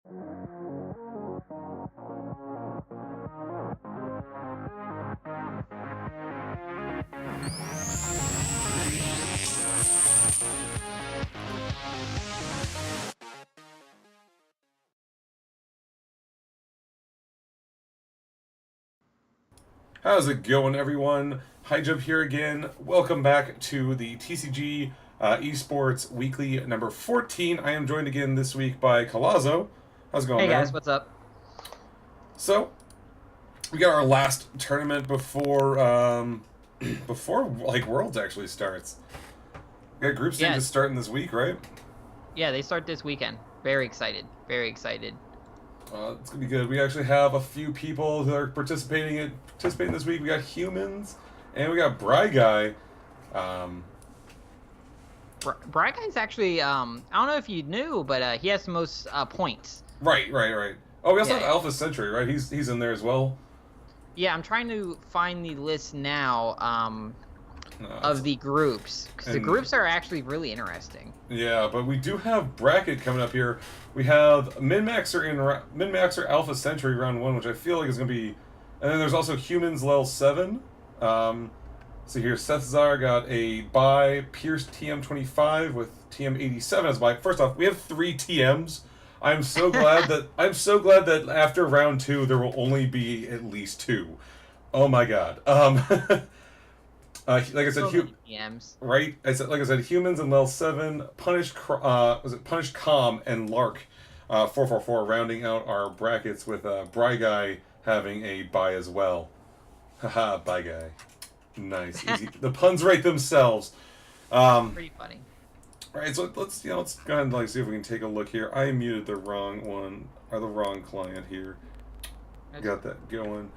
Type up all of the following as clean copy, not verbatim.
How's it going, everyone? HiJump here again. Welcome back to the TCG eSports Weekly number 14. I am joined again this week by Colazo. How's it going, man? Hey guys, what's up? So, we got our last tournament before Worlds actually starts. We got group stages starting this week, right? Yeah, they start this weekend. Very excited. Very excited. It's gonna be good. We actually have a few people who are participating this week. We got Humans, and we got Bry Guy. Bry Guy's actually, I don't know if you knew, but he has the most points. Right. Oh, we also have Alpha Century, right? He's in there as well. Yeah, I'm trying to find the list now of the groups, because the groups are actually really interesting. Yeah, but we do have bracket coming up here. We have Min-Maxer Alpha Century round 1, which I feel like is going to be... And then there's also Humans Lilz 7. So here, Seth Zar got a bye. Pierce TM25 with TM87 as a bye. First off, we have 3 TMs. I'm so glad that after round 2 there will only be at least 2. Oh my god. Like I said, right? Like I said, Humans and Lil 7, Punished Calm and Lark, 444 rounding out our brackets with Bry Guy having a bye as well. Haha, Bye Guy. Nice, easy. The puns write themselves. Pretty funny. All right, so let's go ahead and see if we can take a look here. I muted the wrong one or the wrong client here. Got that going.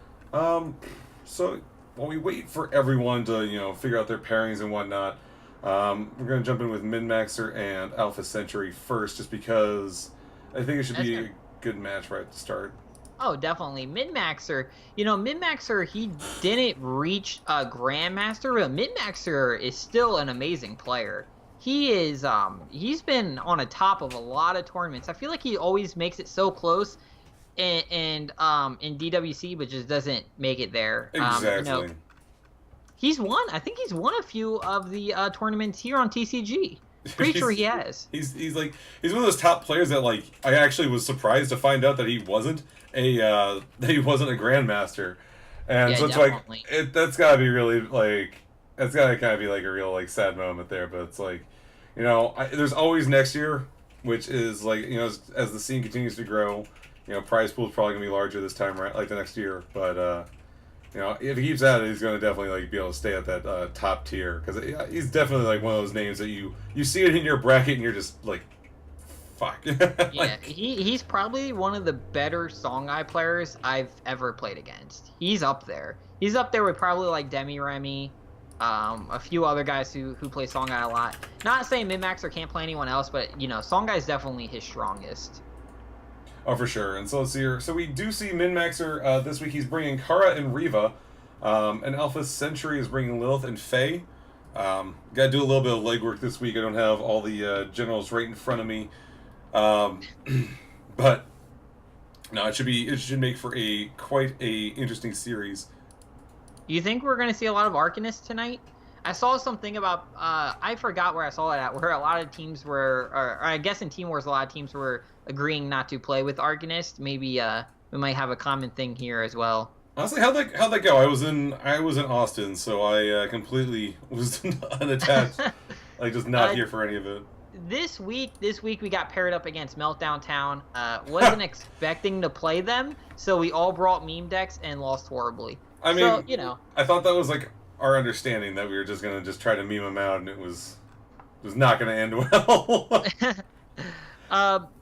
So while we wait for everyone to figure out their pairings and whatnot, we're gonna jump in with Min-Maxer and Alpha Century first, just because I think it should be a good match right at the start. Oh, definitely. Min-Maxer, Min-Maxer, he didn't reach a Grandmaster, but Min-Maxer is still an amazing player. He is, he's been on a top of a lot of tournaments. I feel like he always makes it so close in DWC, but just doesn't make it there. Exactly. I think he's won a few of the tournaments here on TCG. Pretty sure he has. He's one of those top players that I actually was surprised to find out that he wasn't a grandmaster, and so it's definitely. That's gotta be really that's gotta kind of be a real sad moment there. But it's there's always next year, which is as the scene continues to grow, prize pool is probably gonna be larger this time, right? The next year, but if he keeps at it, he's going to definitely be able to stay at that top tier, because he's definitely one of those names that you see it in your bracket and you're just fuck. Yeah, he's probably one of the better Songhai players I've ever played against. He's up there. He's up there with probably Demi Remy, a few other guys who play Songhai a lot. Not saying Min-Maxer can't play anyone else, but Songhai is definitely his strongest. Oh, for sure. And so let's see here. So we do see Min-Maxer this week. He's bringing Cara and Riva. And Alpha Century is bringing Lilith and Faye. Got to do a little bit of legwork this week. I don't have all the generals right in front of me. But no, it should make for quite a interesting series. You think we're going to see a lot of Arcanists tonight? I saw something about, I forgot where I saw it at, where a lot of teams were, or I guess in Team Wars, a lot of teams were agreeing not to play with Arcanist. Maybe we might have a common thing here as well. Honestly, how'd that go? I was in Austin, so I completely was unattached, just not here for any of it. This week we got paired up against Meltdown Town. Wasn't expecting to play them, so we all brought meme decks and lost horribly. I mean, I thought that was our understanding, that we were just gonna try to meme them out, and it was not gonna end well.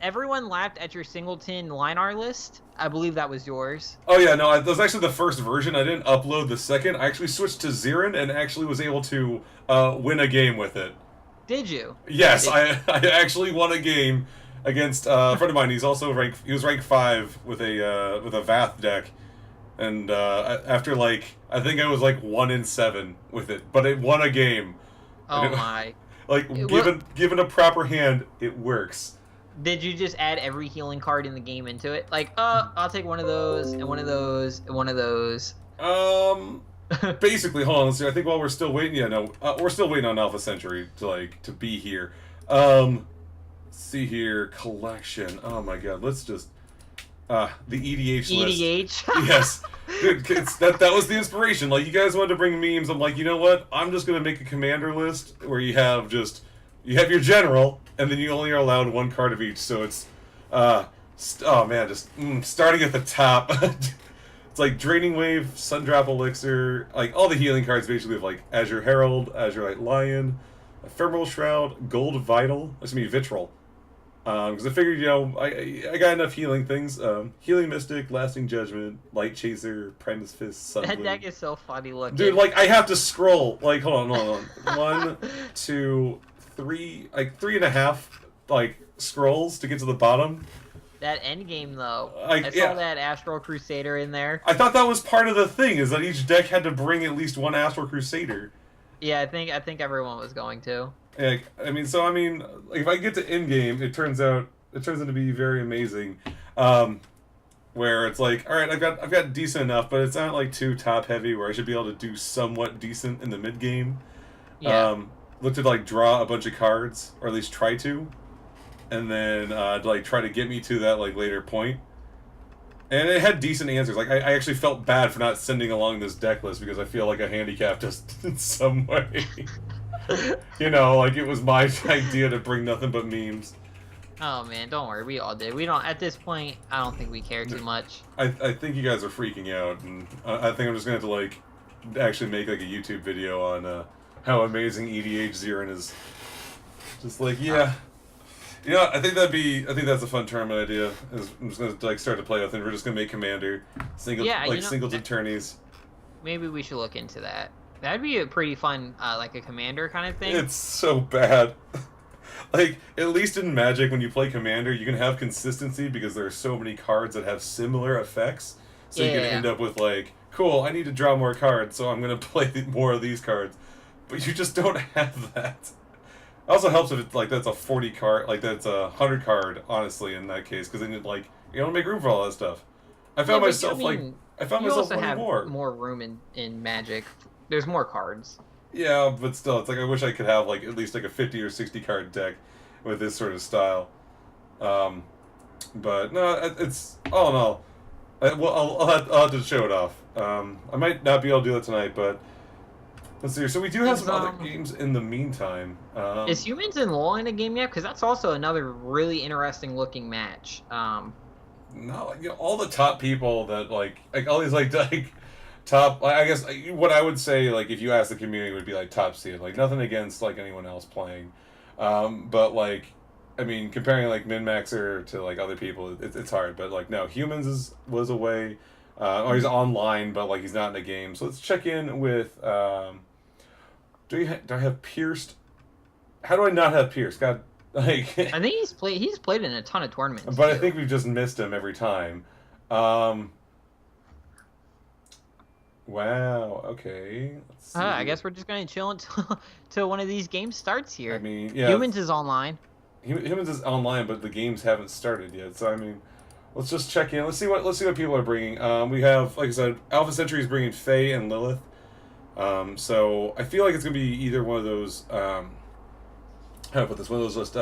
Everyone laughed at your singleton linear list. I believe that was yours. Oh yeah, no, that was actually the first version. I didn't upload the second. I actually switched to Zirin and actually was able to win a game with it. Did you? Yes, I actually won a game against a friend of mine. He was rank 5 with a Vath deck, and after I think I was 1-7 with it, but it won a game. Oh my! Given a proper hand, it works. Did you just add every healing card in the game into it? Like, I'll take one of those and one of those and one of those. Basically, hold on. Let's see. I think while we're still waiting, yeah, no, we're still waiting on Alpha Century to be here. See here, collection. Oh my God, let's just the EDH list. EDH. Yes, dude, that was the inspiration. Like, you guys wanted to bring memes. I'm like, you know what? I'm just gonna make a commander list where you have your general, and then you only are allowed one card of each. So it's oh man, just starting at the top. It's like Draining Wave, Sundrop Elixir, like all the healing cards basically have like Azure Herald, Azurite Lion, Ephemeral Shroud, Gold Vital. That's gonna be Vitriol. Because I figured, I got enough healing things. Healing Mystic, Lasting Judgment, Light Chaser, Primus Fist, Sunbloom. That deck is so funny looking. Dude, like, I have to scroll. Like, hold on. 1, 2, 3, like 3.5, like, scrolls to get to the bottom. That end game, though. I saw that Astral Crusader in there. I thought that was part of the thing, is that each deck had to bring at least one Astral Crusader. Yeah, I think everyone was going to. Yeah, I mean, if I get to end game, it turns out to be very amazing. Where it's like, all right, I've got decent enough, but it's not like too top heavy where I should be able to do somewhat decent in the mid game. Yeah. Look to like draw a bunch of cards, or at least try to, and then to like try to get me to that like later point. And it had decent answers. Like, I actually felt bad for not sending along this deck list because I feel like a handicap just in some way. Like it was my idea to bring nothing but memes. Oh man, don't worry, we all did. We don't, at this point, I don't think we care too much. I think you guys are freaking out, and I think I'm just gonna have to like actually make like a YouTube video on how amazing EDH Zirin is. Just like, yeah. I think that's a fun tournament idea. I'm just gonna like start to play with, and we're just gonna make Commander singleton tourneys. Maybe we should look into that. That'd be a pretty fun, like a Commander kind of thing. It's so bad. Like, at least in Magic, when you play Commander, you can have consistency because there are so many cards that have similar effects. So you can end up with like, cool, I need to draw more cards, so I'm gonna play more of these cards. But you just don't have that. It also helps if it's like that's a 40 card, like that's a 100 card, honestly, in that case, because then you don't make room for all that stuff. I found myself wanting more room in Magic. There's more cards. Yeah, but still, it's like I wish I could have like at least like a 50 or 60 card deck with this sort of style. But no, it's all in all. I'll have to show it off. I might not be able to do it tonight, but let's see. So we do have some other games in the meantime. Is Humans in LoL in a game yet? Because that's also another really interesting looking match. No, all the top people that like all these like top, I guess what I would say, like, if you ask the community, would be like top seed. Like, nothing against like anyone else playing, but like, I mean, comparing like Min-Maxer to like other people, it's hard. But like, no, Humans was away, or he's online, but like he's not in the game. So let's check in with. Do I have Pierced? How do I not have Pierced? God, like. I think he's played in a ton of tournaments. But too. I think we've just missed him every time. Wow. Okay. Let's see. I guess we're just gonna chill until one of these games starts here. I mean, yeah. Humans is online. Humans is online, but the games haven't started yet. So I mean, let's just check in. Let's see what people are bringing. We have, like I said, Alpha Century is bringing Faye and Lilith. So I feel like it's gonna be either one of those. How do I put this? One of those just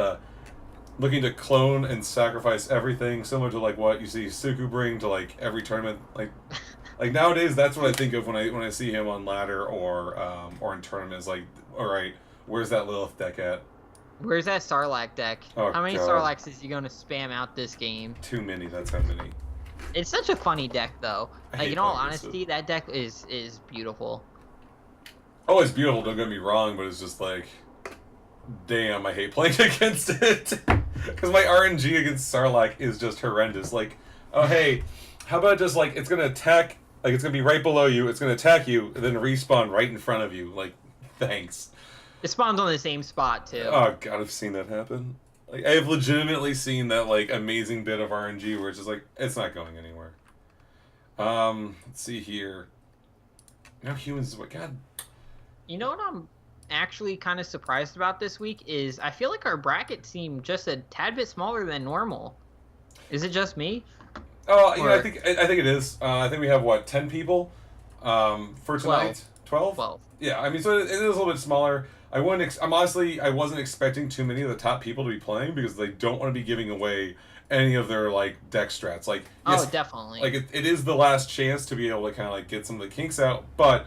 looking to clone and sacrifice everything, similar to like what you see Suku bring to like every tournament, like. Like nowadays, that's what I think of when I see him on ladder or in tournaments. Like, all right, where's that Lilith deck at? Where's that Sarlacc deck? Oh, how many God. Sarlaccs is you gonna spam out this game? Too many. That's how many. It's such a funny deck, though. Like, in all honesty, that deck is beautiful. Oh, it's beautiful. Don't get me wrong, but it's just like, damn, I hate playing against it because my RNG against Sarlacc is just horrendous. Like, oh hey, how about just like it's gonna attack. Like, it's going to be right below you, it's going to attack you, and then respawn right in front of you. Like, thanks. It spawns on the same spot, too. Oh, God, I've seen that happen. Like, I have legitimately seen that, like, amazing bit of RNG where it's just like, it's not going anywhere. Let's see here. Now Humans is what, God. You know what I'm actually kind of surprised about this week is I feel like our bracket seemed just a tad bit smaller than normal. Is it just me? Oh, yeah, I think it is. I think we have what, 10 people for tonight. 12? 12. Yeah, I mean, so it is a little bit smaller. I wasn't expecting too many of the top people to be playing because they don't want to be giving away any of their like deck strats. Like, yes, definitely. Like it is the last chance to be able to kind of like get some of the kinks out, but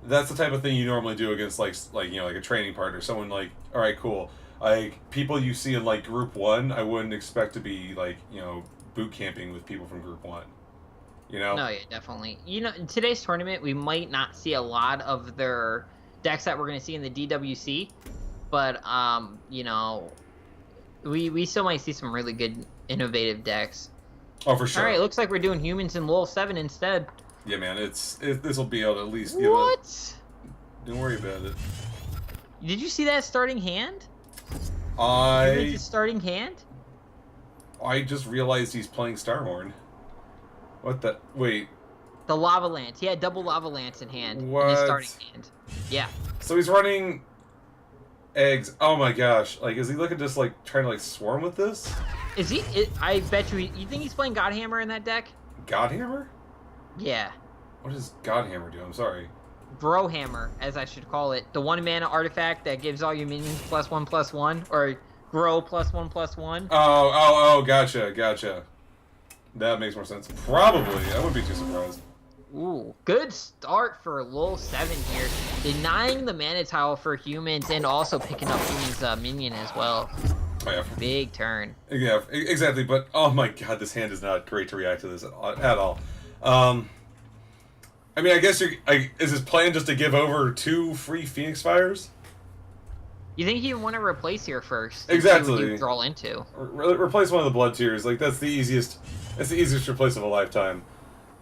that's the type of thing you normally do against like a training partner, someone like, all right, cool. Like people you see in like Group 1, I wouldn't expect to be like boot camping with people from Group 1. No, yeah, definitely. In today's tournament, we might not see a lot of their decks that we're going to see in the DWC, but we still might see some really good innovative decks. Oh, for sure. All right, looks like we're doing humans in Lilz 7 instead. Yeah, man, this will be able to at least give what? Don't worry about it. Did you see that starting hand? His starting hand? I just realized he's playing Starhorn. What the? Wait. The Lava Lance. He had double Lava Lance in hand. What? In his starting hand. Yeah. So he's running eggs. Oh my gosh. Like, is he looking just like trying to like swarm with this? Is he? I bet you. You think he's playing Godhammer in that deck? Godhammer? Yeah. What does Godhammer do? I'm sorry. Growhammer, as I should call it. The 1-mana artifact that gives all your minions +1/+1, or grow +1/+1. Oh, gotcha. That makes more sense. Probably. I wouldn't be too surprised. Ooh, good start for Lilz 7 here. Denying the mana tile for humans and also picking up humans' minion as well. Oh, yeah. Big turn. Yeah, exactly. But, oh my god, this hand is not great to react to this at all. I mean, I guess is his plan just to give over 2 free Phoenix Fires? You think he'd want to replace here first? Exactly. What draw into. Replace one of the Blood Tears. Like, that's the easiest replace of a lifetime.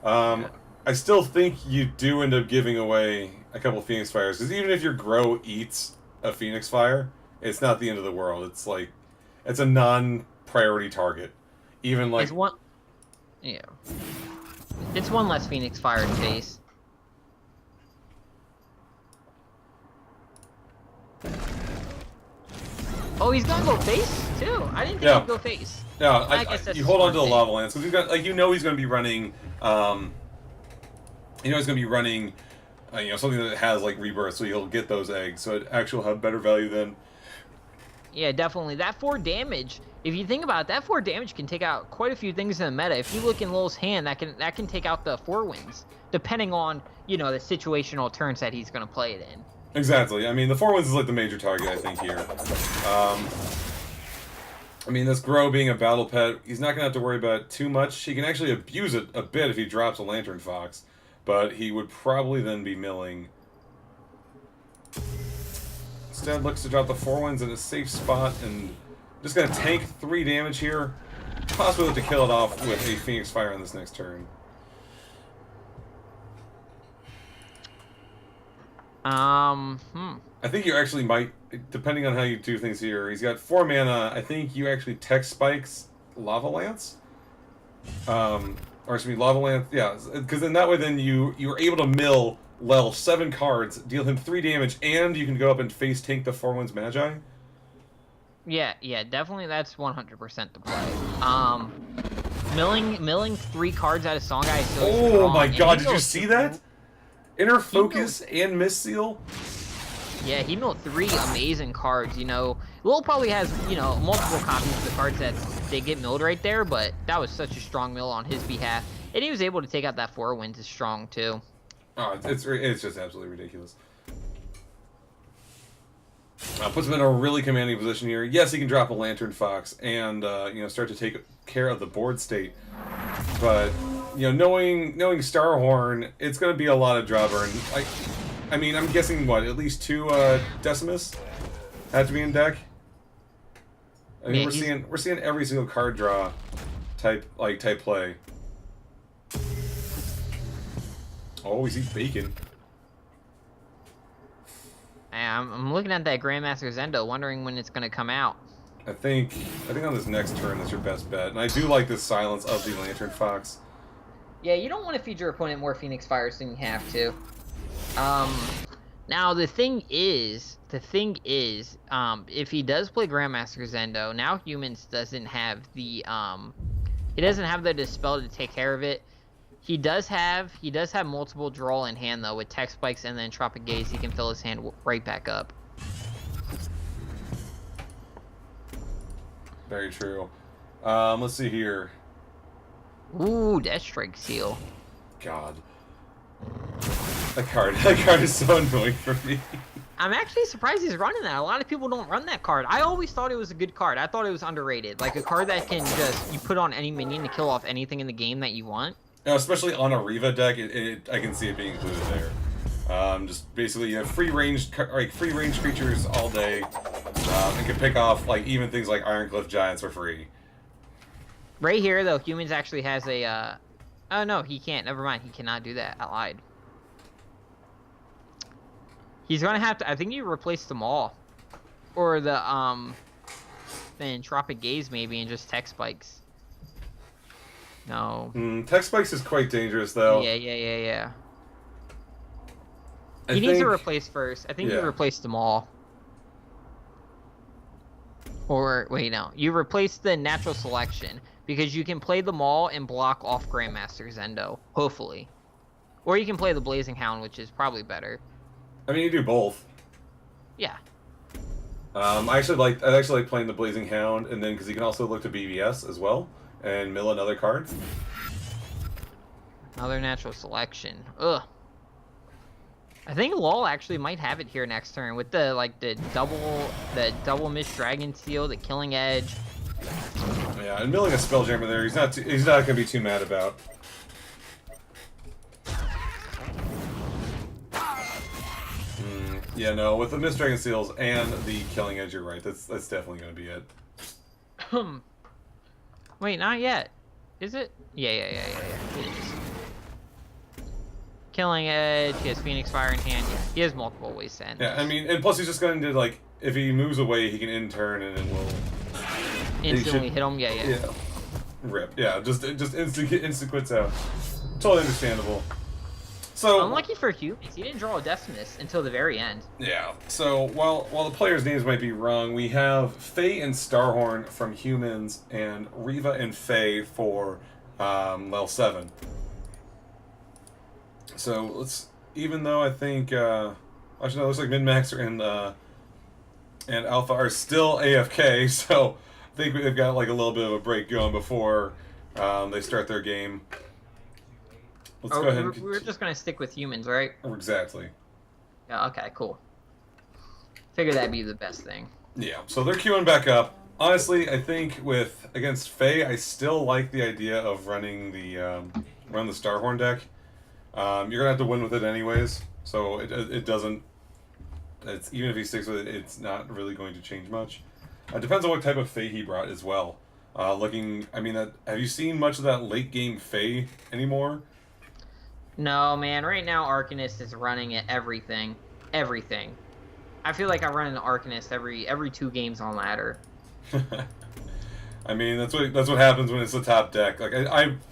I still think you do end up giving away a couple Phoenix Fires, because even if your Grow eats a Phoenix Fire, it's not the end of the world. It's like, it's a non-priority target. Even like... Yeah. It's one less Phoenix Fire to face. Oh, he's gonna go face too. I didn't think he'd go face. Yeah, I guess that's you hold on to the Lava Lance because he's got he's going to be running. He's going to be running, something that has like rebirth, so he'll get those eggs. So it actually will have better value then. Yeah, definitely. That 4 damage. If you think about it, that 4 damage can take out quite a few things in the meta. If you look in Lil's hand, that can take out the 4 wins, depending on the situational turns that he's going to play it in. Exactly. I mean, the 4 wins is like the major target, I think, here. I mean, this Grow being a battle pet, he's not going to have to worry about it too much. He can actually abuse it a bit if he drops a Lantern Fox, but he would probably then be milling. Instead, looks to drop the 4 wins in a safe spot, and just going to tank 3 damage here. Possibly to kill it off with a Phoenix Fire on this next turn. I think you actually might, depending on how you do things here. He's got 4 mana. I think you actually Tech Spikes Lava Lance. Or excuse me, Lava Lance. Yeah, because in that way, then you are able to mill Lel 7 cards, deal him 3 damage, and you can go up and face tank the 4 wins Magi. Yeah, definitely. That's 100% the play. Milling 3 cards out of Songhai is so strong. Oh my god! Did you see that? Inner Focus and Mist Seal. Yeah, he milled 3 amazing cards. Lil probably has multiple copies of the cards that they get milled right there, but that was such a strong mill on his behalf, and he was able to take out that 4 wins is strong too. Oh, it's just absolutely ridiculous. Puts him in a really commanding position here. Yes, he can drop a Lantern Fox and start to take care of the board state, but knowing Starhorn, it's going to be a lot of draw burn. I mean, I'm guessing what, at least 2 Decimus have to be in deck. I mean, we're seeing every single card draw type play. Oh, we see Bacon. I'm looking at that Grandmaster Zendo, wondering when it's going to come out. I think on this next turn, that's your best bet. And I do like the silence of the Lantern Fox. Yeah, you don't want to feed your opponent more Phoenix Fires than you have to. Now the thing is, if he does play Grandmaster Zendo, now Humans doesn't have the he doesn't have the Dispel to take care of it. He does have multiple draw in hand though with Tech Spikes and then Tropic Gaze. He can fill his hand right back up. Very true. Let's see here. Ooh, Death Strike Seal. God. That card is so annoying for me. I'm actually surprised he's running that. A lot of people don't run that card. I always thought it was a good card. I thought it was underrated. Like a card that can just, you put on any minion to kill off anything in the game that you want. Now, especially on a Riva deck, I can see it being included there. Just basically you have free range creatures all day, and can pick off like even things like Ironcliff Giants for free. Right here though, Humans actually has a oh no, he can't. Never mind. He cannot do that. I lied. He's gonna have to. I think you replace them all, or the Tropic Gaze maybe, and just Tech Spikes. No. Tech Spikes is quite dangerous though. Yeah. He needs to replace first. I think you replace them all. Or wait, no. You replace the Natural Selection because you can play them all and block off Grandmaster Zendo. Hopefully, or you can play the Blazing Hound, which is probably better. I mean, you do both. Yeah. I actually like playing the Blazing Hound, and then because you can also look to BBS as well and mill another card. Another Natural Selection. Ugh. I think LOL actually might have it here next turn with the double Mist Dragon Seal, the Killing Edge. Yeah, and milling a Spelljammer there, he's not gonna be too mad about. Yeah, no, with the Mist Dragon Seals and the Killing Edge, you're right. That's definitely gonna be it. Wait, not yet. Is it? Yeah. It is. Killing Edge, he has Phoenix Fire in hand. Yeah, he has multiple ways to end. Yeah, I mean, and plus he's just going to, like, if he moves away, he can in-turn and it will... Instantly hit him? Yeah. Rip. Yeah, just instant quits out. Totally understandable. So unlucky for Humans, he didn't draw a Decimus until the very end. Yeah. So while the players' names might be wrong, we have Faye and Starhorn from Humans and Riva and Faye for level 7. So let's, even though I think actually no, it looks like Min-Maxer and Alpha are still AFK, so I think they've got like a little bit of a break going before they start their game. Let's go ahead. We're just gonna stick with Humans, right? Exactly. Yeah. Okay. Cool. Figure that'd be the best thing. Yeah. So they're queuing back up. Honestly, I think against Faye, I still like the idea of running the Starhorn deck. You're gonna have to win with it anyways, so it doesn't. It's even if he sticks with it, it's not really going to change much. It depends on what type of Faye he brought as well. I mean, have you seen much of that late game Faye anymore? No, man. Right now, Arcanist is running at everything. Everything. I feel like I run an Arcanist every 2 games on ladder. I mean, that's what happens when it's the top deck. Like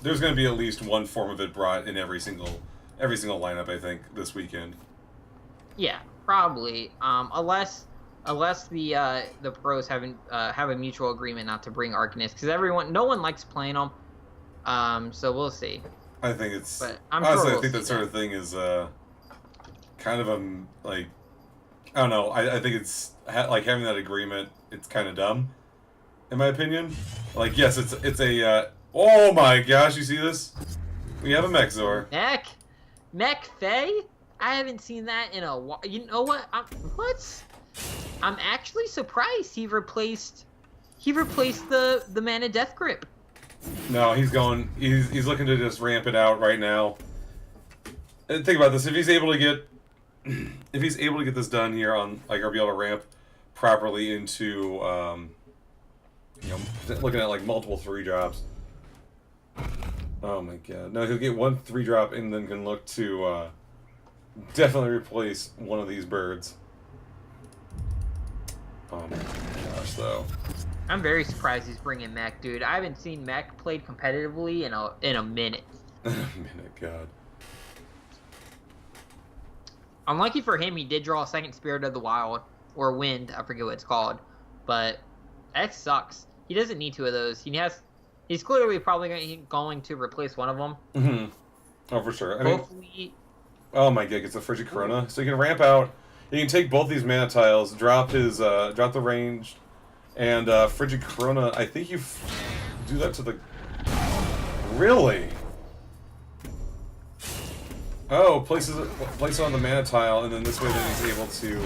there's going to be at least one form of it brought in every single lineup, I think, this weekend. Yeah, probably. Unless the pros have a mutual agreement not to bring Arcanist, because no one likes playing them. So we'll see. I think it's. But honestly, I think that sort of thing is kind of like, I don't know. I think it's like having that agreement. It's kind of dumb, in my opinion. Like, yes, it's a. Oh my gosh! You see this? We have a Mechzor. Mech Faye? I haven't seen that in a while. You know what? I'm actually surprised he replaced the Mana Death Grip. No, he's looking to just ramp it out right now. And think about this: if he's able to get this done here on, like, or be able to ramp properly into, looking at like multiple 3-drops. Oh my god! No, he'll get 1 3-drop and then can look to definitely replace one of these birds. Oh my gosh, though. I'm very surprised he's bringing Mech, dude. I haven't seen Mech played competitively in a minute. A minute, god. Unlucky for him, he did draw a second Spirit of the Wild, or Wind, I forget what it's called. But that sucks. He doesn't need two of those. He's clearly probably going to replace one of them. Mm-hmm. Oh, for sure. I Hopefully... Oh my god, it's a Frigid Corona. So you can ramp out. You can take both these mana tiles, drop the range, and Frigid Corona. I think you do that to the. Really? Oh, place it on the mana tile, and then this way, then he's able to.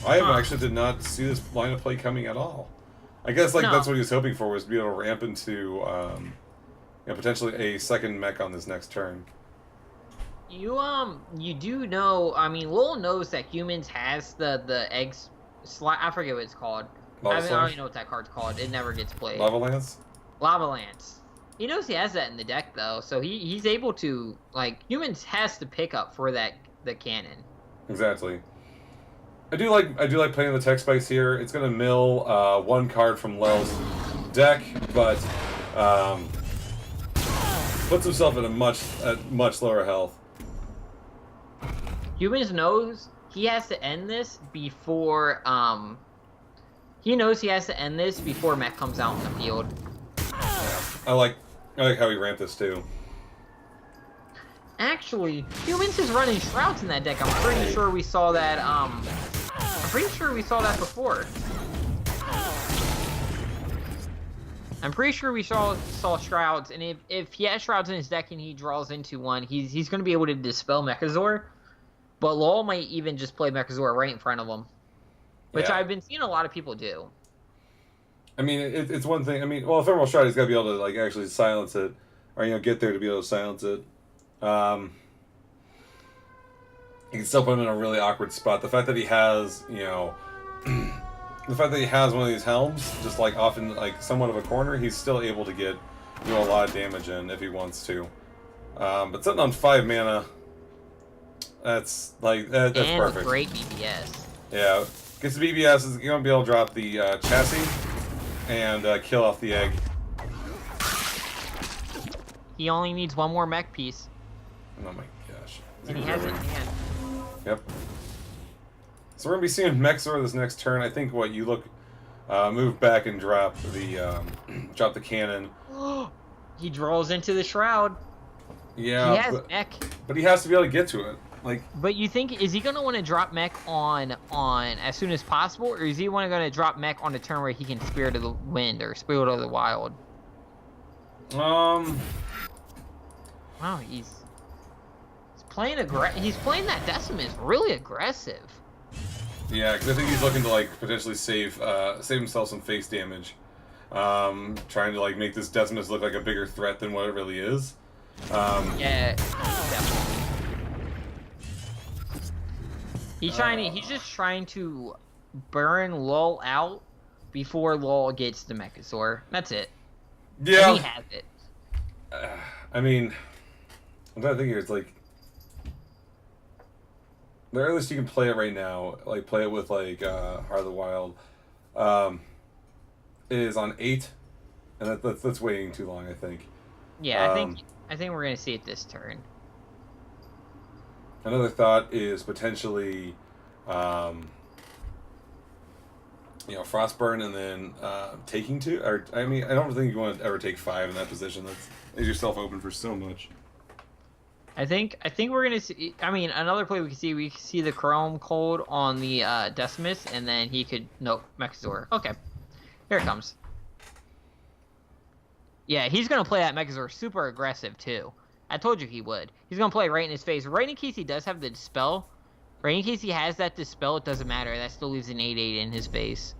I actually did not see this line of play coming at all. I guess that's what he was hoping for, was to be able to ramp into potentially a second mech on this next turn. You do know, I mean, Lil knows that Humans has the eggs I forget what it's called. I don't even know what that card's called. It never gets played. Lava Lance? Lava Lance. He knows he has that in the deck though, so he's able to, Humans has to pick up for the cannon. Exactly. I do like playing the Tech Spice here. It's gonna mill one card from Lilz deck, but puts himself at much lower health. Humans knows he has to end this before he knows he has to end this before Mech comes out in the field. Yeah. I like how he ramped this too. Actually, Humans is running Shrouds in that deck. I'm pretty sure we saw that before. I'm pretty sure we saw Shrouds, and if he has Shrouds in his deck and he draws into one, he's going to be able to dispel Mechazor. But Lol might even just play Mechazor right in front of him, which I've been seeing a lot of people do. I mean, it's one thing. I mean, well, Ephemeral Shroud, he's got to be able to actually silence it, or get there to be able to silence it. You can still put him in a really awkward spot. The fact that he has, the fact that he has one of these helms, just off in somewhat of a corner, he's still able to get a lot of damage in if he wants to. But sitting on 5 mana, that's that's and perfect. With great BBS. Yeah, gets the BBS, is going to be able to drop the chassis and kill off the egg. He only needs one more mech piece. Oh my gosh. And he has it in hand. Yep. So we're going to be seeing Mechazor this next turn. I think you move back and drop the cannon. He draws into the Shroud. Yeah. He has mech. But he has to be able to get to it. But you think, is he going to want to drop mech on as soon as possible, or is he going to drop mech on a turn where he can Spirit of the Wind or Spirit of the Wild? Wow, he's playing he's playing that Decimus really aggressive. Yeah, because I think he's looking to potentially save himself some face damage, trying to make this Decimus look like a bigger threat than what it really is. Yeah, definitely. He's just trying to burn Lol out before Lol gets the Mechazor. That's it. Yeah. And he has it. I mean, I'm trying to think here. It's the earliest you can play it right now, play it with Heart of the Wild, is on 8, and that's waiting too long, I think. Yeah, I think we're gonna see it this turn. Another thought is potentially, Frostburn and then taking 2. Or I mean, I don't think you want to ever take 5 in that position. That leaves yourself open for so much. I think we're gonna see. I mean, another play we can see the Chrome Cold on the Decimus, and then he could Mechazor. Okay, here it comes. Yeah, he's gonna play that Mechazor super aggressive too. I told you he would. He's gonna play right in his face. Right in case he does have the Dispel. Right in case he has that Dispel, it doesn't matter. That still leaves an 8/8 in his face.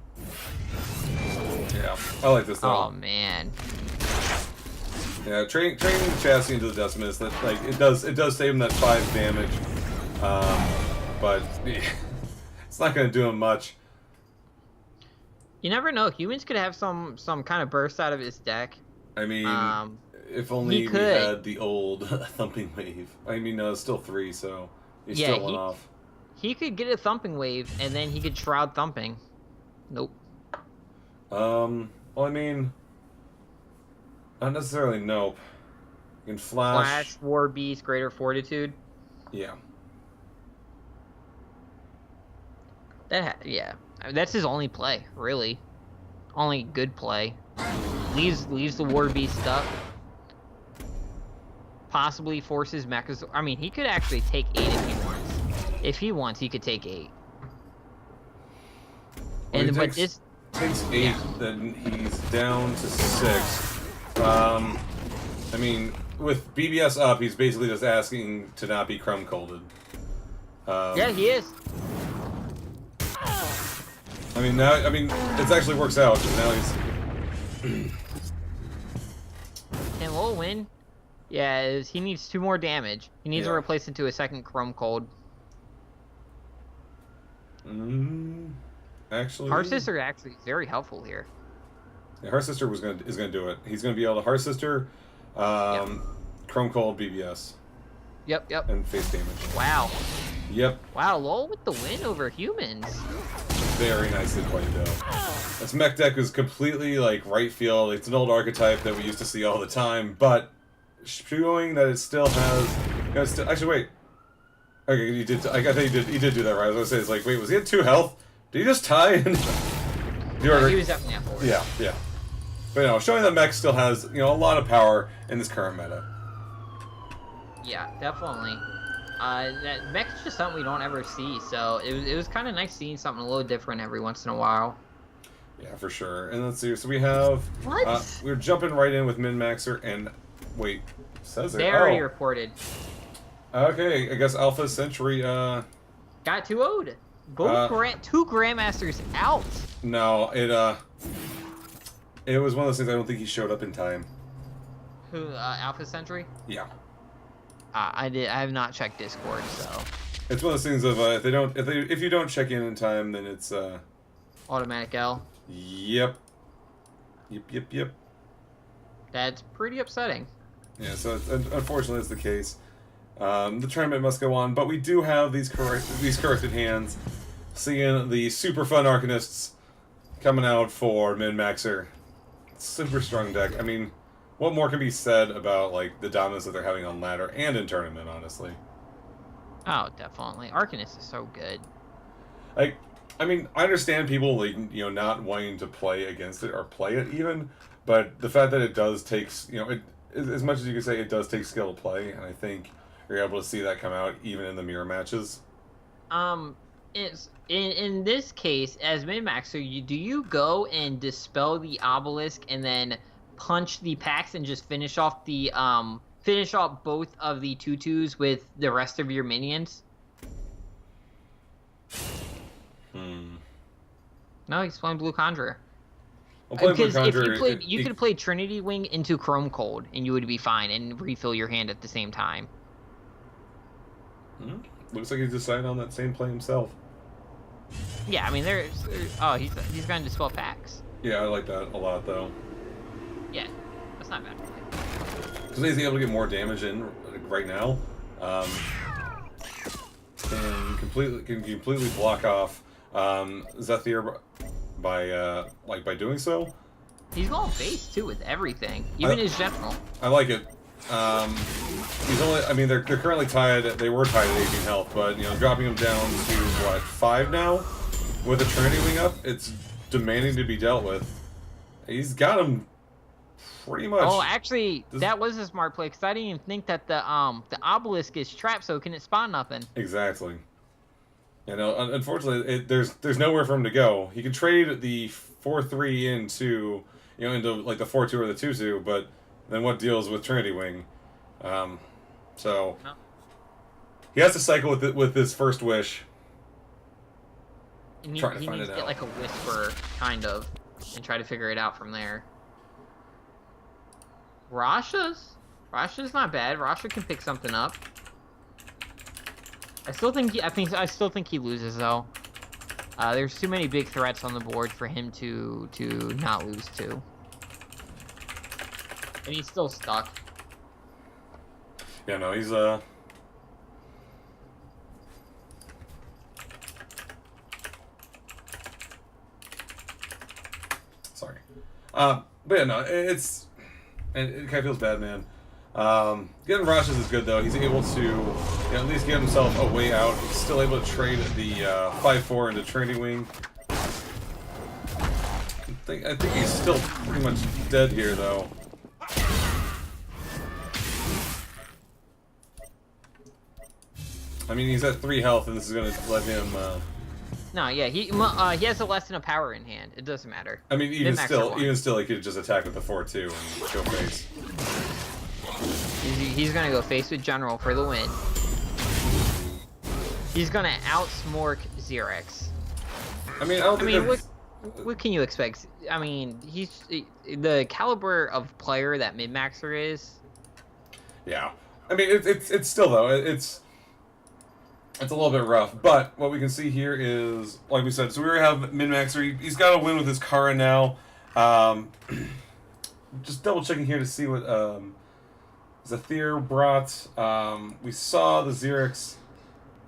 Yeah, I like this though. Oh man. Yeah, training the chassis into the Decimus, that it does save him that 5 damage, but it's not gonna do him much. You never know. Humans could have some kind of burst out of his deck. I mean, if only we had the old Thumping Wave. I mean, no, it's still 3, so he's still one off. He could get a Thumping Wave, and then he could Shroud Thumping. Nope. Well, I mean, not necessarily nope. You can flash. War Beast, Greater Fortitude. Yeah. Yeah. I mean, that's his only play, really. Only good play. Leaves the War Beast up. Possibly forces Mechas. I mean, he could actually take 8 if he wants. If he wants, he could take 8. Well, but this takes 8, then he's down to 6. I mean, with BBS up, he's basically just asking to not be crumb colded. Yeah, he is. I mean, it actually works out because now he's. Can Lil win? Yeah, he needs 2 more damage. He needs to replace it to a second Chrome Cold. Actually, Heart Sister actually is very helpful here. Yeah, Heart Sister is gonna do it. He's gonna be able to Heart Sister, Chrome Cold, BBS. Yep. And face damage. Wow. Yep. Wow, Lol with the win over humans. Very nicely played, though. This mech deck is completely, like, right field. It's an old archetype that we used to see all the time, but showing that it still has... actually, wait. Okay, you did... I think he did do that right. I was gonna say, it's like, wait, was he at 2 health? Did he just tie? No, he was definitely at 4. Yeah. But, you know, showing that mech still has, you know, a lot of power in this current meta. Yeah, definitely. That mech's just something we don't ever see, so it was kind of nice seeing something a little different every once in a while. Yeah, for sure. And let's see, so we have... What? We're jumping right in with Min-Maxer, and... Wait, says it. They already reported. Okay, I guess Alpha Century, Got 2-0'd. Both 2 Grandmasters out. No, it was one of those things I don't think he showed up in time. Who, Alpha Century? Yeah. I have not checked Discord, so... It's one of those things of, if you don't check in time, then it's, Automatic L. Yep. Yep. That's pretty upsetting. Yeah, so unfortunately it's the case. The tournament must go on, but we do have these corrected hands. Seeing the super fun Arcanists coming out for Min-Maxer. Super strong deck. I mean, what more can be said about, like, the dominance that they're having on ladder and in tournament, honestly? Oh, definitely. Arcanist is so good. I mean, I understand people, like, you know, not wanting to play against it or play it even, but the fact that it does take, you know, as much as you can say, it does take skill to play, and I think you're able to see that come out even in the mirror matches. It's in this case, as Min-Maxer, do you go and dispel the obelisk and then punch the packs and just finish off both of the 2/2s with the rest of your minions? No, he's playing Blue Conjurer. Because if you played, you could play Trinity Wing into Chrome Cold, and you would be fine and refill your hand at the same time. Looks like he's decided on that same play himself. Yeah, I mean, he's going to dispel packs. Yeah, I like that a lot, though. Yeah, that's not bad. Because he's able to get more damage in right now. Can completely block off Zephyr by doing so. He's going base too with everything, even his general. I like it. He's only. I mean, they're currently tied. They were tied at 18 health, but you know, dropping him down to what 5 now, with a Trinity Wing up, it's demanding to be dealt with. He's got him pretty much. Oh, actually, that was a smart play because I didn't even think that the obelisk is trapped, so can it spawn nothing? Exactly. You know, unfortunately, there's nowhere for him to go. He can trade the 4/3 into like the 4/2 or the 2/2, but then what deals with Trinity Wing? So no. He has to cycle with his first wish. He needs to get like a whisper, kind of, and try to figure it out from there. Rasha's not bad. Rasha can pick something up. I still think he loses though. There's too many big threats on the board for him to not lose to. And he's still stuck. Yeah, no, he's sorry. But yeah, no, it kind of feels bad, man. Getting Rashes is good though. He's able to at least get himself a way out. He's still able to trade the 5/4 into Training Wing. I think he's still pretty much dead here though. I mean, he's at 3 health, and this is gonna let him. No, yeah, he has a less than a power in hand. It doesn't matter. I mean, even still, he could just attack with the 4/2 and go face. He's gonna go face with General for the win. He's gonna outsmork Xerx. I mean, I don't think what can you expect? I mean, he's the caliber of player that Min-Maxer is. Yeah, I mean, it's still though it's a little bit rough. But what we can see here is, like we said, so we have Min-Maxer. He's got to win with his Cara now. Just double checking here to see what Zathir brought. We saw the Xerx,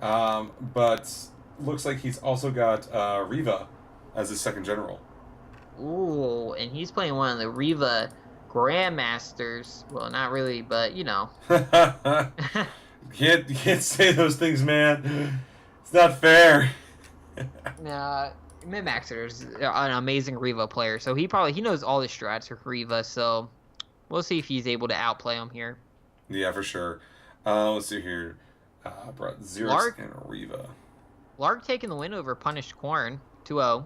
but looks like he's also got Riva as his second general. Ooh, and he's playing one of the Riva Grandmasters. Well, not really, but you know. You can't say those things, man. It's not fair. Min-Maxer is an amazing Riva player, so he knows all the strats for Riva. So we'll see if he's able to outplay him here. Yeah, for sure. Let's see here. Brought Xerx and Riva. Lark taking the win over Punished Corn, 2-0.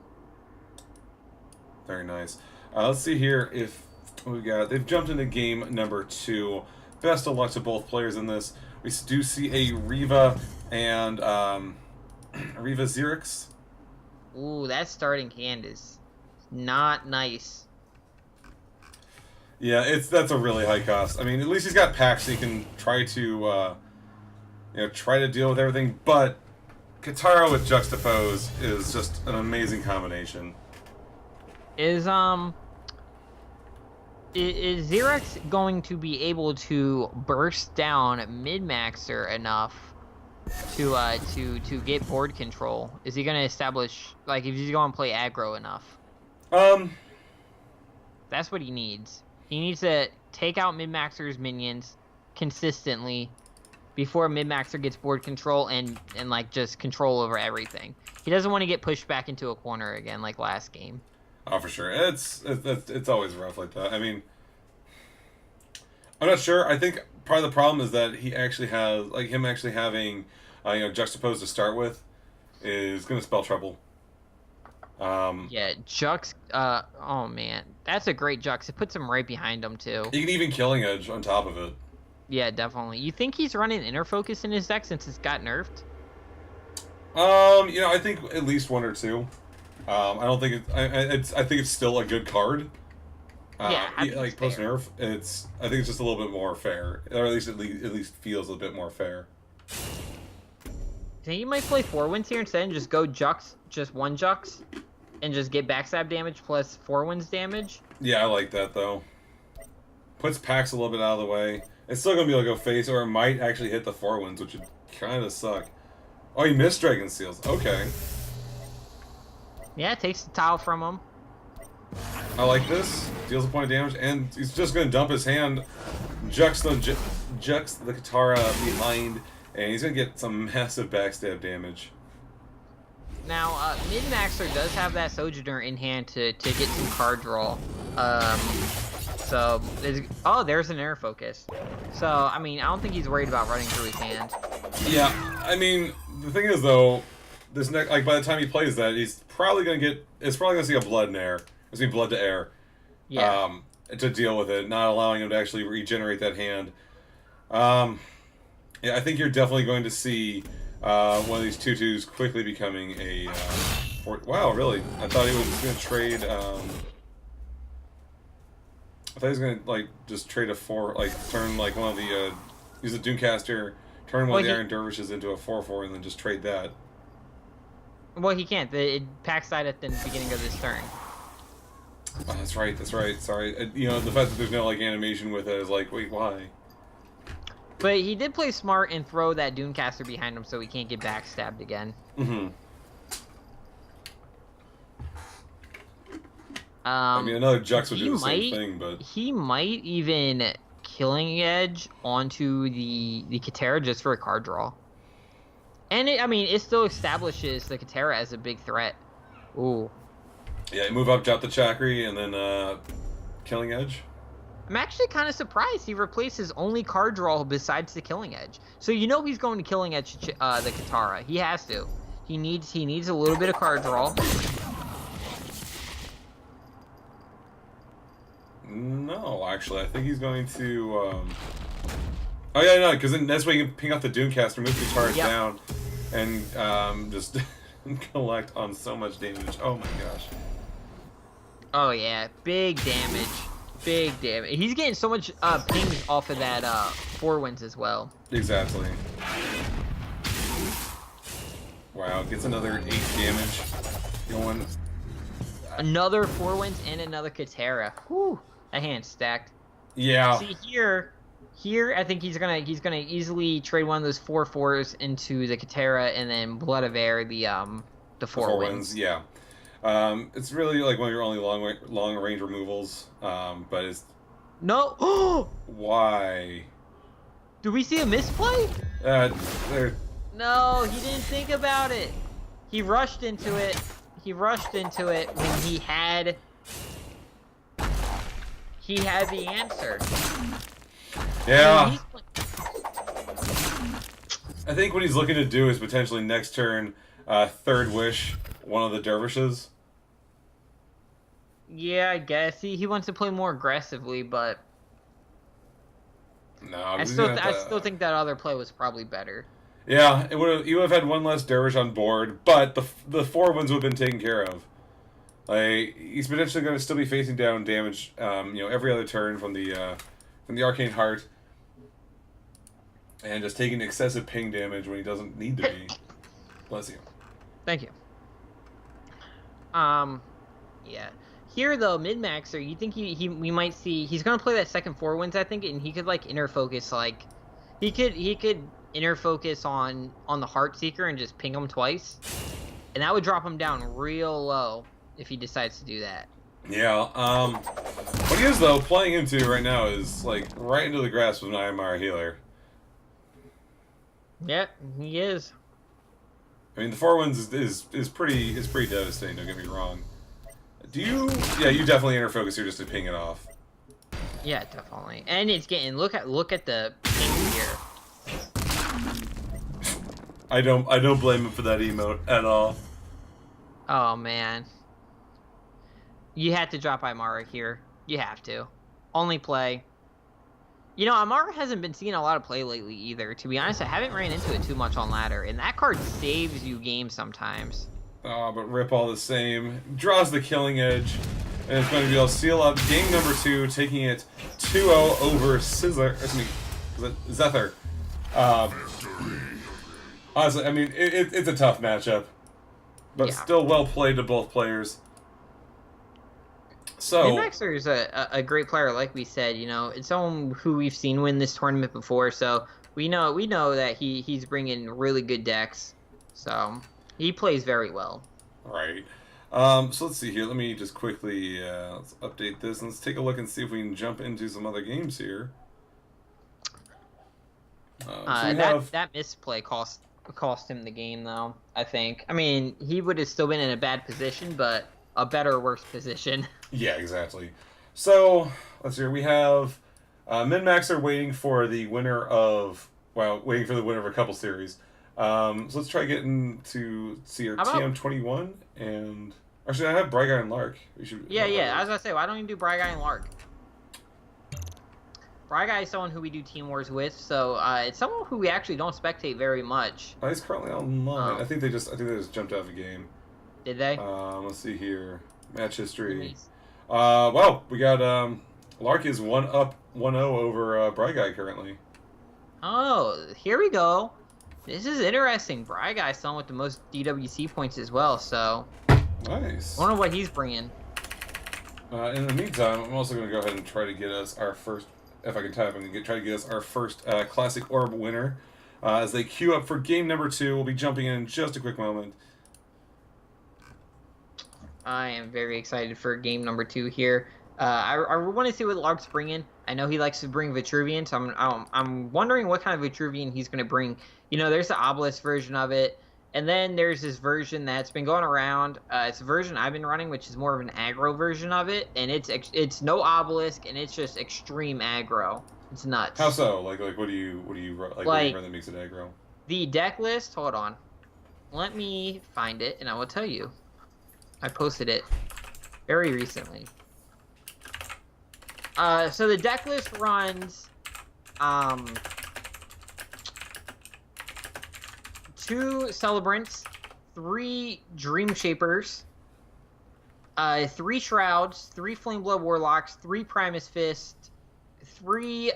Very nice. Let's see here if we got. They've jumped into game number 2. Best of luck to both players in this. We do see a Riva and Riva Xerx. Ooh, that starting hand is not nice. Yeah, that's a really high cost. I mean, at least he's got packs so he can try to try to deal with everything. But Cara with Juxtapose is just an amazing combination. Is Xerx going to be able to burst down Min-Maxer enough to get board control? Is he going to establish, like, if he's going to play aggro enough? That's what he needs. He needs to take out Min-Maxer's minions consistently before Min-Maxer gets board control and like just control over everything. He doesn't want to get pushed back into a corner again like last game. Oh, for sure. It's always rough like that. I mean, I'm not sure. I think part of the problem is that he actually has, like, him actually having, Juxtapose to start with is going to spell trouble. Yeah, Jux, oh man. That's a great Jux. It puts him right behind him, too. You can even Killing Edge on top of it. Yeah, definitely. You think he's running Inner Focus in his deck since it's got nerfed? I think at least 1 or 2. I don't think I think it's still a good card. Like post nerf, I think it's just a little bit more fair, or at least feels a bit more fair. So you might play 4 wins here instead and just go Jux, just 1 Jux, and just get backstab damage plus 4 wins damage. Yeah, I like that though. Puts Pax a little bit out of the way. It's still gonna be able to go face, or it might actually hit the 4 wins, which would kind of suck. Oh, he missed Dragon Seals. Okay. Yeah, it takes the tile from him. I like this. Deals a point of damage, and he's just going to dump his hand, Jux the Cara behind, and he's going to get some massive backstab damage. Now, Min-Maxer does have that Sojourner in hand to get some card draw. There's an Air Focus. So, I mean, I don't think he's worried about running through his hand. Yeah, I mean, the thing is, though, this next, like, by the time he plays that, he's probably gonna see a blood and air. It's gonna be blood to air. Yeah. To deal with it, not allowing him to actually regenerate that hand. Yeah, I think you're definitely going to see one of these 2/2s quickly becoming a. Wow, really? I thought he was gonna trade. I thought he was gonna just trade a 4, turn one of the use a Doomcaster, turn one of the Iron Dervishes into a 4/4, and then just trade that. Well, he can't. It packs side at the beginning of this turn. Oh, that's right. Sorry. The fact that there's no animation with it is like, wait, why? But he did play smart and throw that Doomcaster behind him so he can't get backstabbed again. Mm-hmm. I mean, another Jux would do the same thing, but he might even Killing Edge onto the Katera just for a card draw. And it still establishes the Katera as a big threat. Ooh. Yeah, you move up, drop the Chakri, and then Killing Edge. I'm actually kind of surprised he replaces only card draw besides the Killing Edge. So he's going to Killing Edge the Katara. He has to. He needs a little bit of card draw. No, actually, I think he's going to. Oh yeah, no, because that's why you can ping off the Doomcaster, move the Katara down, and just collect on so much damage. Oh my gosh. Oh yeah, big damage. Big damage. He's getting so much pings off of that 4 wins as well. Exactly. Wow, gets another 8 damage going. Another 4 wins and another Katera. Whew, that hand's stacked. Yeah. See here I think he's gonna easily trade one of those 4/4s into the Katera and then Blood of Air the 4 wins. Yeah. It's really like one of your only long range removals, but it's... No! Why? Do we see a misplay? No, he didn't think about it. He rushed into it. When he had the answer. Yeah. I think what he's looking to do is potentially next turn, third wish one of the dervishes. Yeah, I guess he wants to play more aggressively, but no, I still think that other play was probably better. Yeah, you would have had one less dervish on board, but the 4 wins would have been taken care of. Like, he's potentially going to still be facing down damage, every other turn from the Arcane Heart, and just taking excessive ping damage when he doesn't need to be. Bless you. Thank you. Yeah. Here though, mid-maxer, you think we might see he's gonna play that second 4 wins, I think, and he could like inner focus, like he could inner focus on the Heartseeker and just ping him twice, and that would drop him down real low if he decides to do that. Yeah. What he is though playing into right now is like right into the grasp of an IMR healer. Yeah, he is. I mean, the 4 wins is pretty devastating. Don't get me wrong. Do you? Yeah, you definitely inner focus here just to ping it off. Yeah, definitely. And it's getting look at the ping here. I don't blame him for that emote at all. Oh man. You had to drop Imara here. You have to. Only play. You know, Imara hasn't been seeing a lot of play lately either. To be honest, I haven't ran into it too much on ladder, and that card saves you games sometimes. Oh, but Rip all the same. Draws the Killing Edge, and it's going to be able to seal up game number 2, taking it 2-0 over Zephyr. Honestly, I mean, it's a tough matchup, but still well played to both players. So Min-Maxer is a great player, like we said. You know, it's someone who we've seen win this tournament before, so we know that he's bringing really good decks. So he plays very well. Right. So let's see here. Let me just quickly let's update this and let's take a look and see if we can jump into some other games here. That misplay cost him the game, though. I think. I mean, he would have still been in a bad position, but a better or worse position. Yeah, exactly. So let's see here. We have Min-Maxer waiting for the winner of a couple series. So let's try getting to see our TM21 and actually I have Bryguy and Lark. We should. Yeah. I was gonna say, why don't you do Bryguy and Lark? Bryguy is someone who we do Team Wars with, so it's someone who we actually don't spectate very much. Oh, he's currently online. I think they just jumped out of the game. Did they? Let's see here. Match history. Well, we got Lark is 1-0 over Bryguy currently. Oh, here we go. This is interesting. Bryguy someone with the most DWC points as well, so nice. I wonder what he's bringing. In the meantime, I'm also going to go ahead and try to get us our first, if I can type, I'm going to try to get us our first Classic Orb winner. As they queue up for game number 2, we'll be jumping in just a quick moment. I am very excited for game number 2 here. I want to see what Lark's bringing. I know he likes to bring Vitruvian, so I'm wondering what kind of Vitruvian he's going to bring. You know, there's the Obelisk version of it, and then there's this version that's been going around. It's a version I've been running, which is more of an aggro version of it, and it's no Obelisk, and it's just extreme aggro. It's nuts. How so? Like what do you what do you run that makes it aggro? The deck list. Hold on, let me find it, and I will tell you. I posted it very recently. So the deck list runs 2 Celebrants, 3 Dream Shapers, 3 Shrouds, 3 Flameblood Warlocks, 3 Primus Fist, 3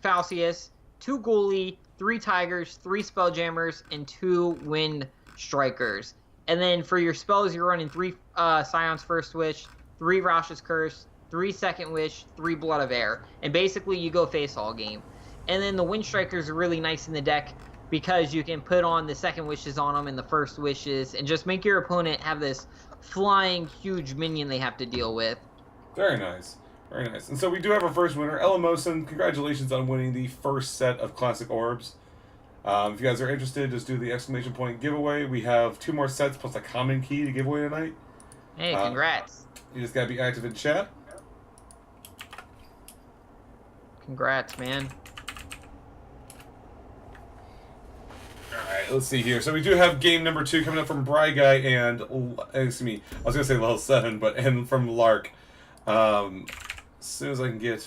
Falcius, 2 Ghoulie, 3 Tigers, 3 Spelljammers, and 2 Wind Strikers. And then for your spells, you're running 3 Scion's First Wish, 3 Raush's Curse, 3 Second Wish, 3 Blood of Air. And basically, you go face all game. And then the Wind Strikers are really nice in the deck because you can put on the Second Wishes on them and the First Wishes and just make your opponent have this flying huge minion they have to deal with. Very nice. Very nice. And so we do have our first winner, Elamosin. Congratulations on winning the first set of Classic Orbs. If you guys are interested, just do the exclamation point giveaway. We have 2 more sets plus a common key to give away tonight. Hey, congrats. You just gotta be active in chat. Congrats, man. Alright, let's see here. So we do have game number 2 coming up from Bry Guy and, excuse me, I was gonna say level 7, and from Lark. As soon as I can get...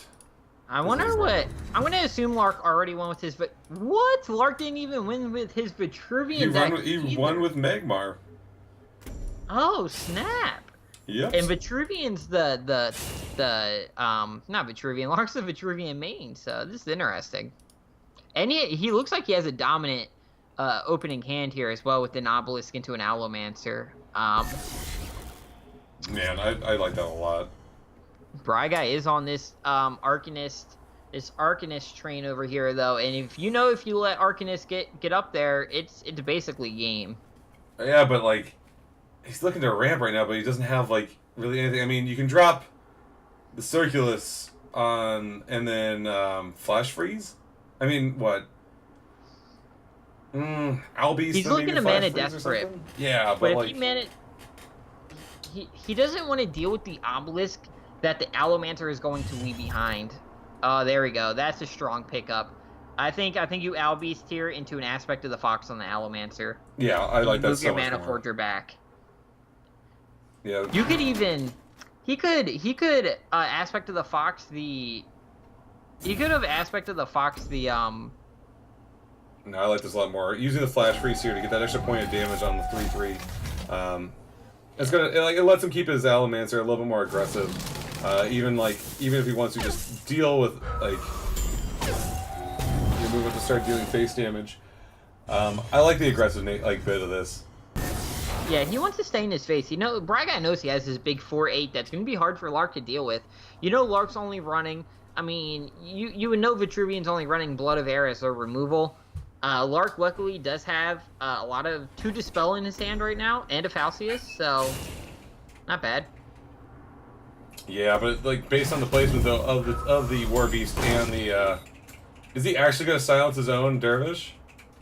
I wonder what... I'm going to assume Lark already won with his... But what? Lark didn't even win with his Vitruvian deck. He won with Magmar. Oh, snap. Yep. And Vitruvian's the not Vitruvian. Lark's the Vitruvian main, so this is interesting. And he looks like he has a dominant opening hand here as well with an Obelisk into an Allomancer. Man, I like that a lot. Bry Guy is on this Arcanist train over here though, and if you let Arcanist get up there, it's basically game. Yeah, but like he's looking to ramp right now, but he doesn't have like really anything. I mean, you can drop the Circulus on and then Flash Freeze. I mean, what? Albeast. He's looking to mana Desperate. Yeah, but if like he managed, he doesn't want to deal with the Obelisk that the Allomancer is going to leave behind. Oh, there we go. That's a strong pickup. I think you Albeast here into an aspect of the Fox on the Allomancer. Yeah, I like that so much more. Move your Mana Forger back. Yeah. You could even... He could aspect of the Fox the... He could have aspect of the Fox the, No, I like this a lot more. Using the Flash Freeze here to get that extra point of damage on the 3/3. It's gonna it lets him keep his Allomancer a little bit more aggressive. Even if he wants to just deal with like you move it to start dealing face damage. I like the aggressive bit of this. Yeah, he wants to stay in his face. Bry Guy knows he has this big 4/8 that's gonna be hard for Lark to deal with. Lark's only running. I mean, you would know Vitruvian's only running Blood of Air as a removal. Lark luckily does have a lot of 2 Dispel in his hand right now, and a Falcius, so not bad. Yeah, but like based on the placement though of the War Beast and the is he actually gonna silence his own Dervish?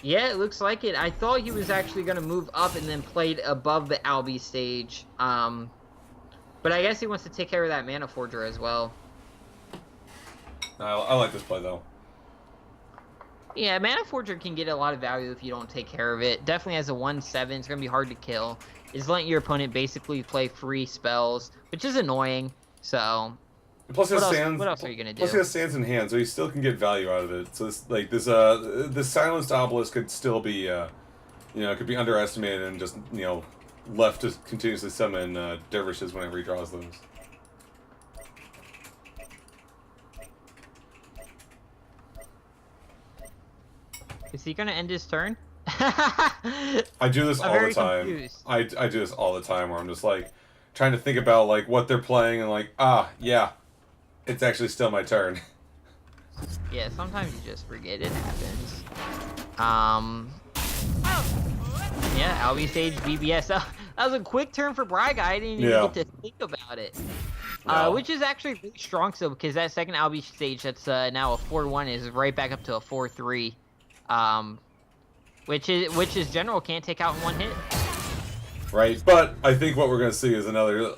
Yeah, it looks like it. I thought he was actually gonna move up and then played above the Albi stage. But I guess he wants to take care of that Mana Forger as well. I like this play though. Yeah, Mana Forger can get a lot of value if you don't take care of it. Definitely has a 1/7. It's going to be hard to kill. It's letting your opponent basically play free spells, which is annoying. So, plus what else are you going to do? Plus he has Sands in hand, so he still can get value out of it. So this Silenced Obelisk could still be, it could be underestimated and just, left to continuously summon Dervishes whenever he draws those. Is he gonna end his turn? I do this all the time. Confused. I do this all the time where I'm just like trying to think about like what they're playing and yeah, it's actually still my turn. Yeah, sometimes you just forget it happens. Yeah, Albi stage BBS. That was a quick turn for Bry Guy. I didn't even get to think about it. No. Which is actually really strong still, because that second LB stage that's now a 4-1 is right back up to a 4-3. Which is general can't take out in one hit. Right, but I think what we're gonna see is another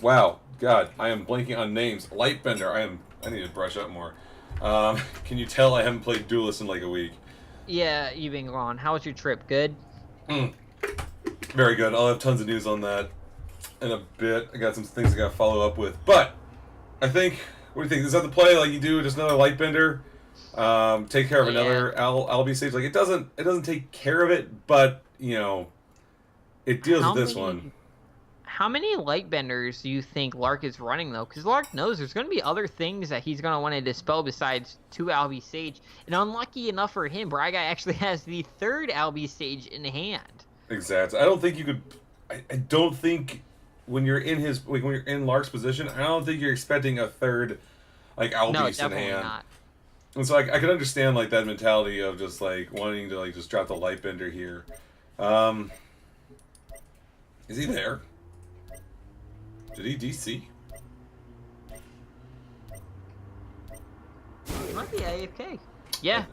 wow, God, I am blanking on names. Lightbender, I need to brush up more. Can you tell I haven't played Duelyst in like a week? Yeah, you've been gone. How was your trip? Good? Very good. I'll have tons of news on that in a bit. I got some things I gotta follow up with. But I think, what do you think? Is that the play? Like you do just another Lightbender? Take care of another LB stage? Like it doesn't take care of it, but you know, it deals with this one. How many Lightbenders do you think Lark is running, though? Because Lark knows there's going to be other things that he's going to want to dispel besides 2 LB stage. And unlucky enough for him, Bry Guy actually has the 3rd LB stage in hand. Exactly. I don't think you could... I don't think when you're in his... Like, when you're in Lark's position, I don't think you're expecting a 3rd, like, LB in hand. No, definitely not. And so I can understand, like, that mentality of just, like, wanting to, like, just drop the Lightbender here. Is he there? Did he DC? He might be AFK. Yeah.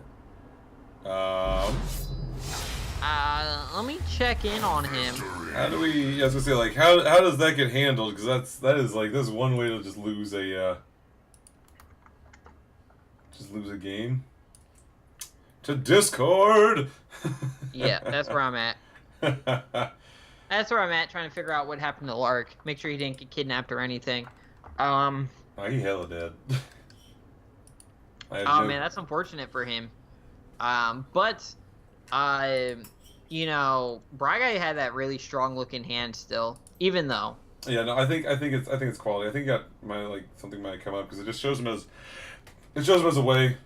Let me check in on him. How do we? I was gonna say, like, how does that get handled? Because that's one way to just lose a game. To Discord. Yeah, that's where I'm at. That's where I'm at, trying to figure out what happened to Lark. Make sure he didn't get kidnapped or anything. Oh, he hella dead. Man, that's unfortunate for him. You know, Bry Guy had that really strong looking hand still, even though. Yeah, no, I think it's quality. I think something might come up because it just shows him as a way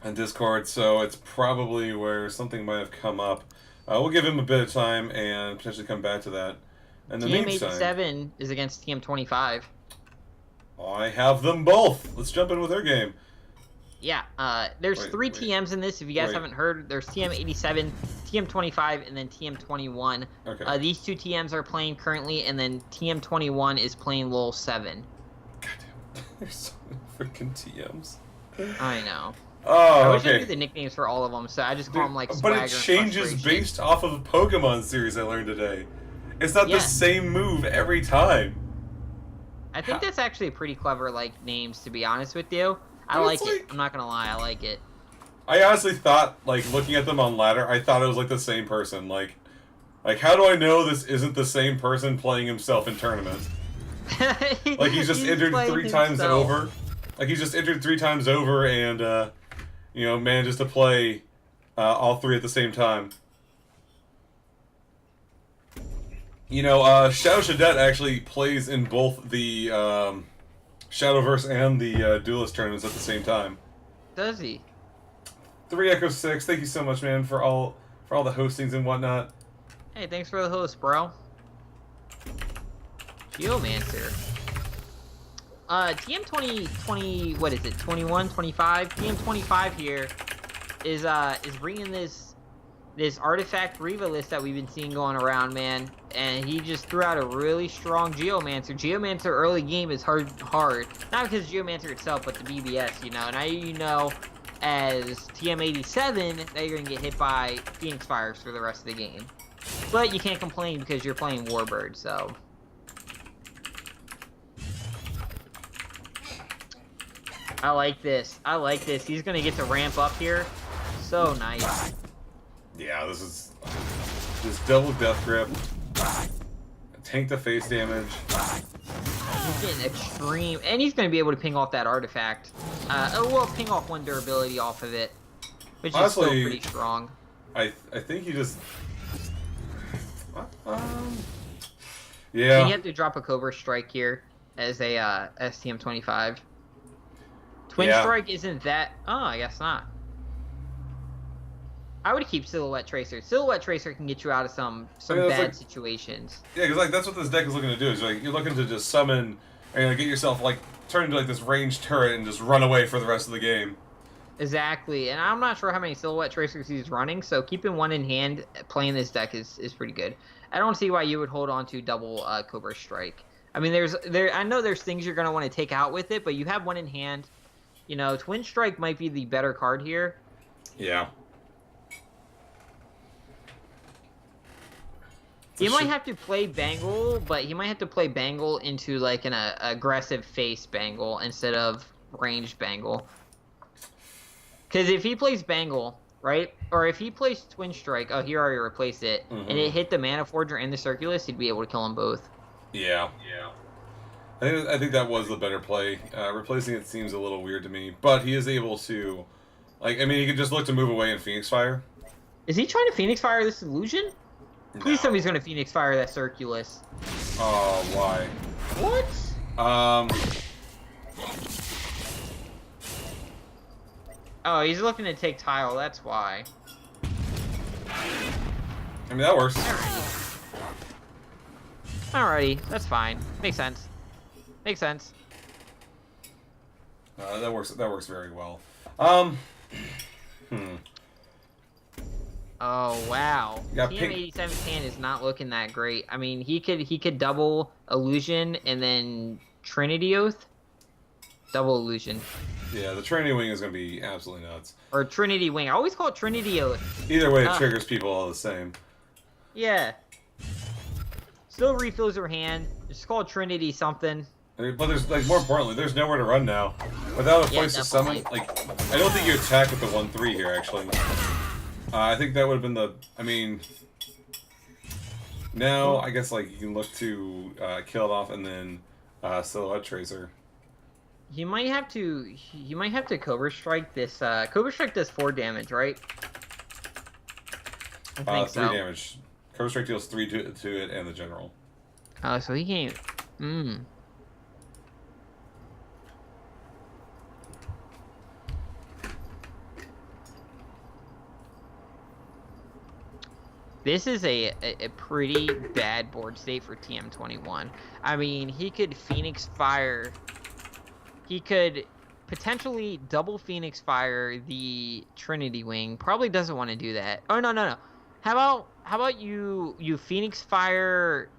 on Discord. So it's probably where something might have come up. We'll give him a bit of time and potentially come back to that. And the TM87 is against TM25. I have them both. Let's jump in with their game. Yeah, there's 3 TMs in this. If you guys haven't heard, there's TM87, TM25, and then TM21. Okay. These 2 TMs are playing currently, and then TM21 is playing Lilz 7. Goddamn, there's so many freaking TMs. I know. Oh, I wish I knew the nicknames for all of them, so I just call them like Swagger. But it changes based off of a Pokemon series I learned today. It's not the same move every time. I think that's actually pretty clever, like, names, to be honest with you. I like it. I'm not gonna lie, I like it. I honestly thought, like, looking at them on ladder, I thought it was like the same person. Like how do I know this isn't the same person playing himself in tournament? Like he's just entered 3 times over. Like he's just entered 3 times over and you know, manages to play all 3 at the same time. You know, Shadow Shadette actually plays in both the Shadowverse and the Duelyst tournaments at the same time. Does he? 3 Echo 6, thank you so much, man, for all the hostings and whatnot. Hey, thanks for the host, bro. Geomancer. TM20, what is it, 21, 25? TM25 here is bringing this artifact Riva list that we've been seeing going around, man. And he just threw out a really strong Geomancer. Geomancer early game is hard. Not because Geomancer itself, but the BBS, you know. Now you know as TM87 that you're going to get hit by Phoenix Fires for the rest of the game. But you can't complain because you're playing Warbird, so... I like this. He's going to get to ramp up here. So nice. Yeah, this is just double death grip. Tank the face damage. He's getting extreme. And he's going to be able to ping off that artifact. Well, ping off 1 durability off of it. Which honestly, is still pretty strong. I think he just... yeah. You have to drop a Cobra Strike here as a STM25. Twin Strike isn't that... Oh, I guess not. I would keep Silhouette Tracer. Silhouette Tracer can get you out of some bad situations. Yeah, because like that's what this deck is looking to do. Is like you're looking to just summon and like, get yourself like turn into like this ranged turret and just run away for the rest of the game. Exactly, and I'm not sure how many Silhouette Tracers he's running, so keeping 1 in hand playing this deck is pretty good. I don't see why you would hold on to double Cobra Strike. I mean, I know there's things you're gonna want to take out with it, but you have one in hand. You know, Twin Strike might be the better card here. Yeah. He might have to play Bangle, but he might have to play Bangle into like an aggressive face Bangle instead of ranged Bangle. Because if he plays Bangle, right, or if he plays Twin Strike, oh, he already replaced it, and it hit the Mana Forger and the Circulus, he'd be able to kill them both. Yeah. I think that was the better play. Replacing it seems a little weird to me, but he is able to, like, I mean, he could just look to move away and Phoenix Fire. Is he trying to Phoenix Fire this illusion? Please tell me he's going to Phoenix Fire that Circulus. Oh, why? What? Oh, he's looking to take Tile, that's why. I mean, that works. Alrighty, that's fine. Makes sense. Makes sense. That works very well. Oh wow. TM8710 is not looking that great. I mean, he could double Illusion and then Trinity Oath. Double Illusion. Yeah, the Trinity Wing is going to be absolutely nuts. Or Trinity Wing. I always call it Trinity Oath. Either way, it triggers people all the same. Yeah. Still refills your hand. Just call it Trinity something. But there's, like, more importantly, there's nowhere to run now. Without a place to summon, like, I don't think you attack with the 1/3 here, actually. I think that would have been the, I mean, now, I guess, like, you can look to kill it off and then Silhouette Tracer. You might have to Cobra Strike this, Cobra Strike does 4 damage, right? I think 3 damage. Cobra Strike deals 3 to it and the general. Oh, so he can't, This is a pretty bad board state for TM21. I mean, he could Phoenix Fire. He could potentially double Phoenix Fire the Trinity Wing. Probably doesn't want to do that. Oh no. How about you Phoenix Fire?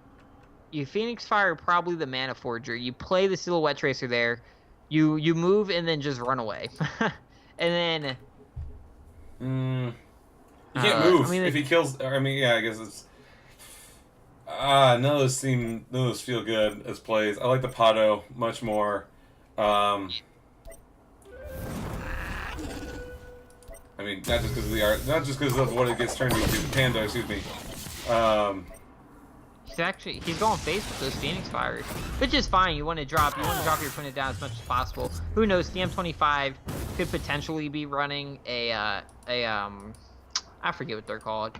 You Phoenix Fire probably the Mana Forger. You play the Silhouette Tracer there. You move and then just run away. And then. You can't move. I mean, if he kills, I mean, yeah, I guess it's. None of those feel good as plays. I like the Pato much more. I mean, not just because of the art, not just because of what it gets turned into. Panda, excuse me. He's going face with those Phoenix Fires, which is fine. You want to drop your opponent down as much as possible. Who knows? TM25 could potentially be running a I forget what they're called.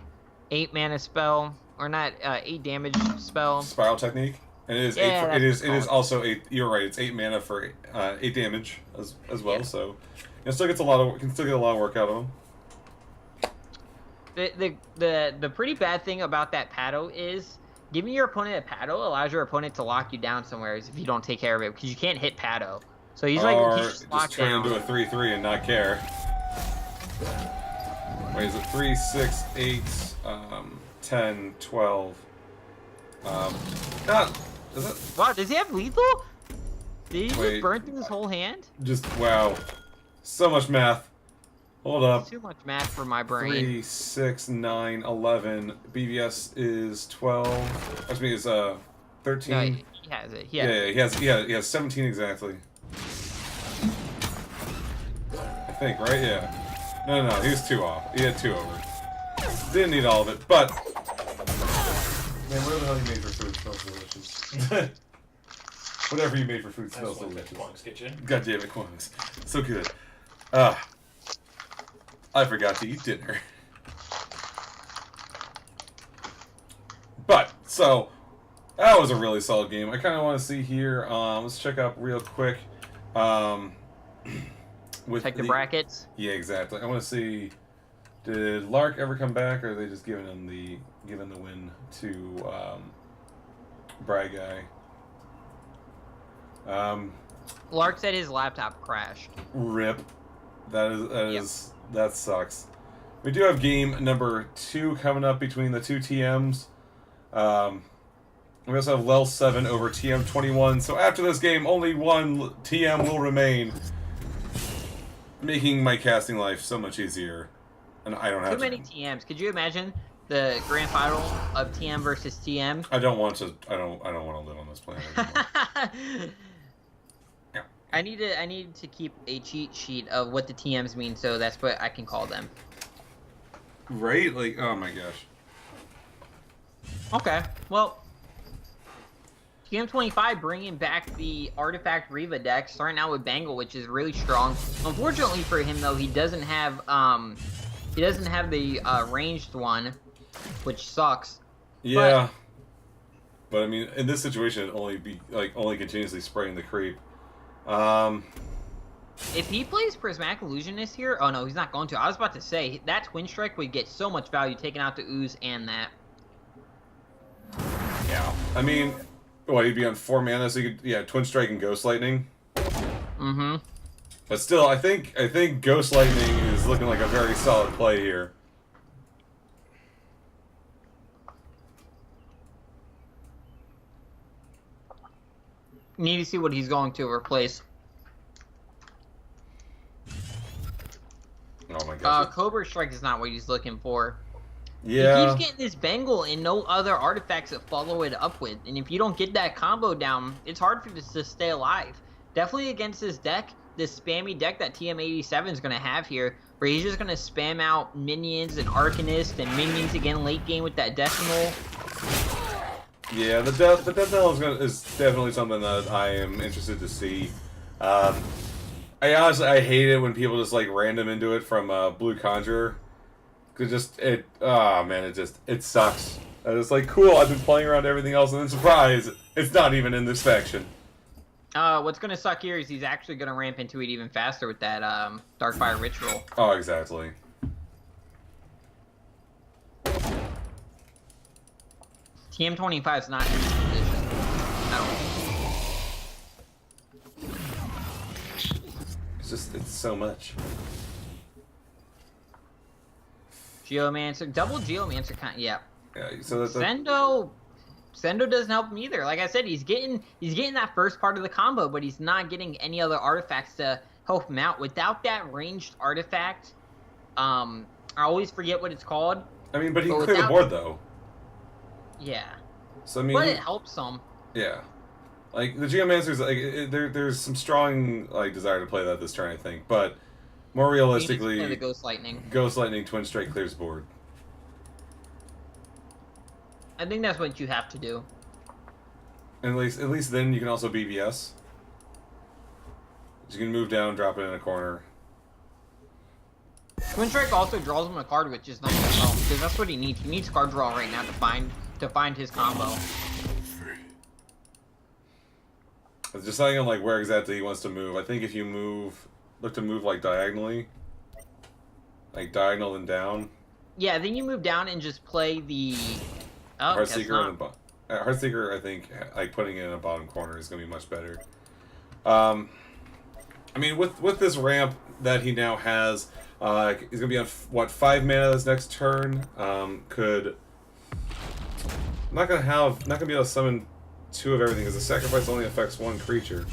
8 mana spell, or not 8 damage spell. Spiral Technique. And it is it is also 8. You're right. It's 8 mana for 8 damage as well. Yeah. So it still gets a lot of work out of him. The pretty bad thing about that Pato is giving your opponent a Pato allows your opponent to lock you down somewhere if you don't take care of it, because you can't hit Pato. So he's just locked down. Turn into a 3/3 and not care. Wait, is it 3, 6, 8, 10, 12? Is it? Wow, does he have lethal? Did he just burn through his whole hand? Just, wow. So much math. Hold up. Too much math for my brain. 3, 6, 9, 11. BBS is 12. Actually, it's 13. No, he has it. He has 17 exactly. I think, right? Yeah. No, he was 2 off. He had 2 over. Didn't need all of it, but... Man, whatever the hell you made for food smells delicious. Whatever you made for food smells delicious. Kwong's kitchen. God damn it, Kwong's. So good. I forgot to eat dinner. But, so, that was a really solid game. I kind of want to see here, let's check out real quick. Check the brackets. Yeah, exactly. I want to see, did Lark ever come back, or are they just giving the win to Brag Guy? Lark said his laptop crashed. RIP. That sucks. We do have game number 2 coming up between the 2 TMs. We also have Lilz 7 over TM 21. So after this game, only one TM will remain, making my casting life so much easier. And I don't have too many TMs. Could you imagine the grand final of TM versus TM? I don't want to. I don't want to live on this planet anymore. Yeah. I need to keep a cheat sheet of what the TMs mean, so that's what I can call them. Right? Like, oh my gosh. Okay. Well, TM25 bringing back the Artifact Riva deck, starting out with Bangle, which is really strong. Unfortunately for him, though, he doesn't have the ranged one, which sucks. Yeah. But I mean, in this situation, it'd only be only continuously spraying the creep. If he plays Prismatic Illusionist here, oh no, he's not going to. I was about to say that Twin Strike would get so much value taking out the Ooze and that. Yeah. I mean, what, he'd be on 4 mana, so you could, yeah, Twin Strike and Ghost Lightning. Mm-hmm. But still, I think Ghost Lightning is looking like a very solid play here. Need to see what he's going to replace. Oh my gosh. Cobra Strike is not what he's looking for. Yeah. He keeps getting this Bengal and no other artifacts that follow it up with. And if you don't get that combo down, it's hard for this to stay alive. Definitely against this deck, this spammy deck that TM87 is going to have here, where he's just going to spam out minions and Arcanist and minions again late game with that Decimal. Yeah, the Death Knell is definitely something that I am interested to see. I hate it when people just like random into it from Blue Conjurer. Cause it sucks. And it's like, cool, I've been playing around everything else, and then surprise, it's not even in this faction. What's gonna suck here is he's actually gonna ramp into it even faster with that Darkfire Ritual. Oh, exactly. TM25 is not in this position. It's so much. Geomancer, double Geomancer, yeah. Yeah. So Sendo doesn't help him either. Like I said, he's getting that first part of the combo, but he's not getting any other artifacts to help him out. Without that ranged artifact, I always forget what it's called. I mean, but he can clear the board though. Yeah. So I mean, but it helps him. Yeah. Like the Geomancer's, like there's some strong like desire to play that this turn, I think, but more realistically, the Ghost Lightning. Ghost Lightning Twin Strike clears board. I think that's what you have to do. And at least then you can also BBS. You can move down, drop it in a corner. Twin Strike also draws him a card, which is nice as well, because that's what he needs. He needs card draw right now to find his combo. It's deciding on like where exactly he wants to move. I think if you look to move like diagonally, like diagonal and down. Yeah, then you move down and just play the Heartseeker. Heartseeker, I think, like putting it in a bottom corner is gonna be much better. I mean, with this ramp that he now has, he's gonna be on what 5 mana this next turn. Not gonna be able to summon 2 of everything because the sacrifice only affects 1 creature.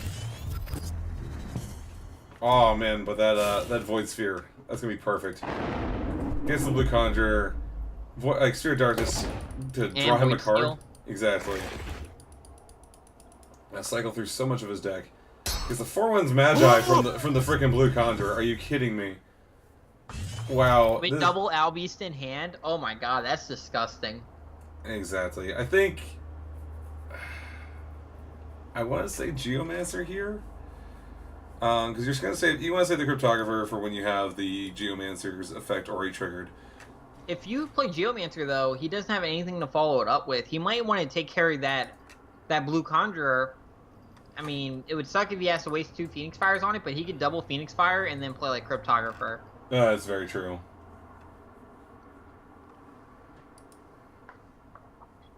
Oh man, but that Void Sphere, that's gonna be perfect. Against the Blue Conjurer, like Sphere of Darkness to draw him a card. Steel. Exactly. I cycle through so much of his deck. Because the 4/1's Magi from the frickin' Blue Conjurer. Are you kidding me? Wow. With double Albeast in hand? Oh my god, that's disgusting. Exactly. I think I want to say Geomancer here, because you're gonna say you want to say the Cryptographer for when you have the Geomancer's effect already triggered. If you play Geomancer though, he doesn't have anything to follow it up with. He might want to take care of that Blue Conjurer. I mean, it would suck if he has to waste 2 Phoenix Fires on it, but he could double Phoenix Fire and then play like Cryptographer. That's very true.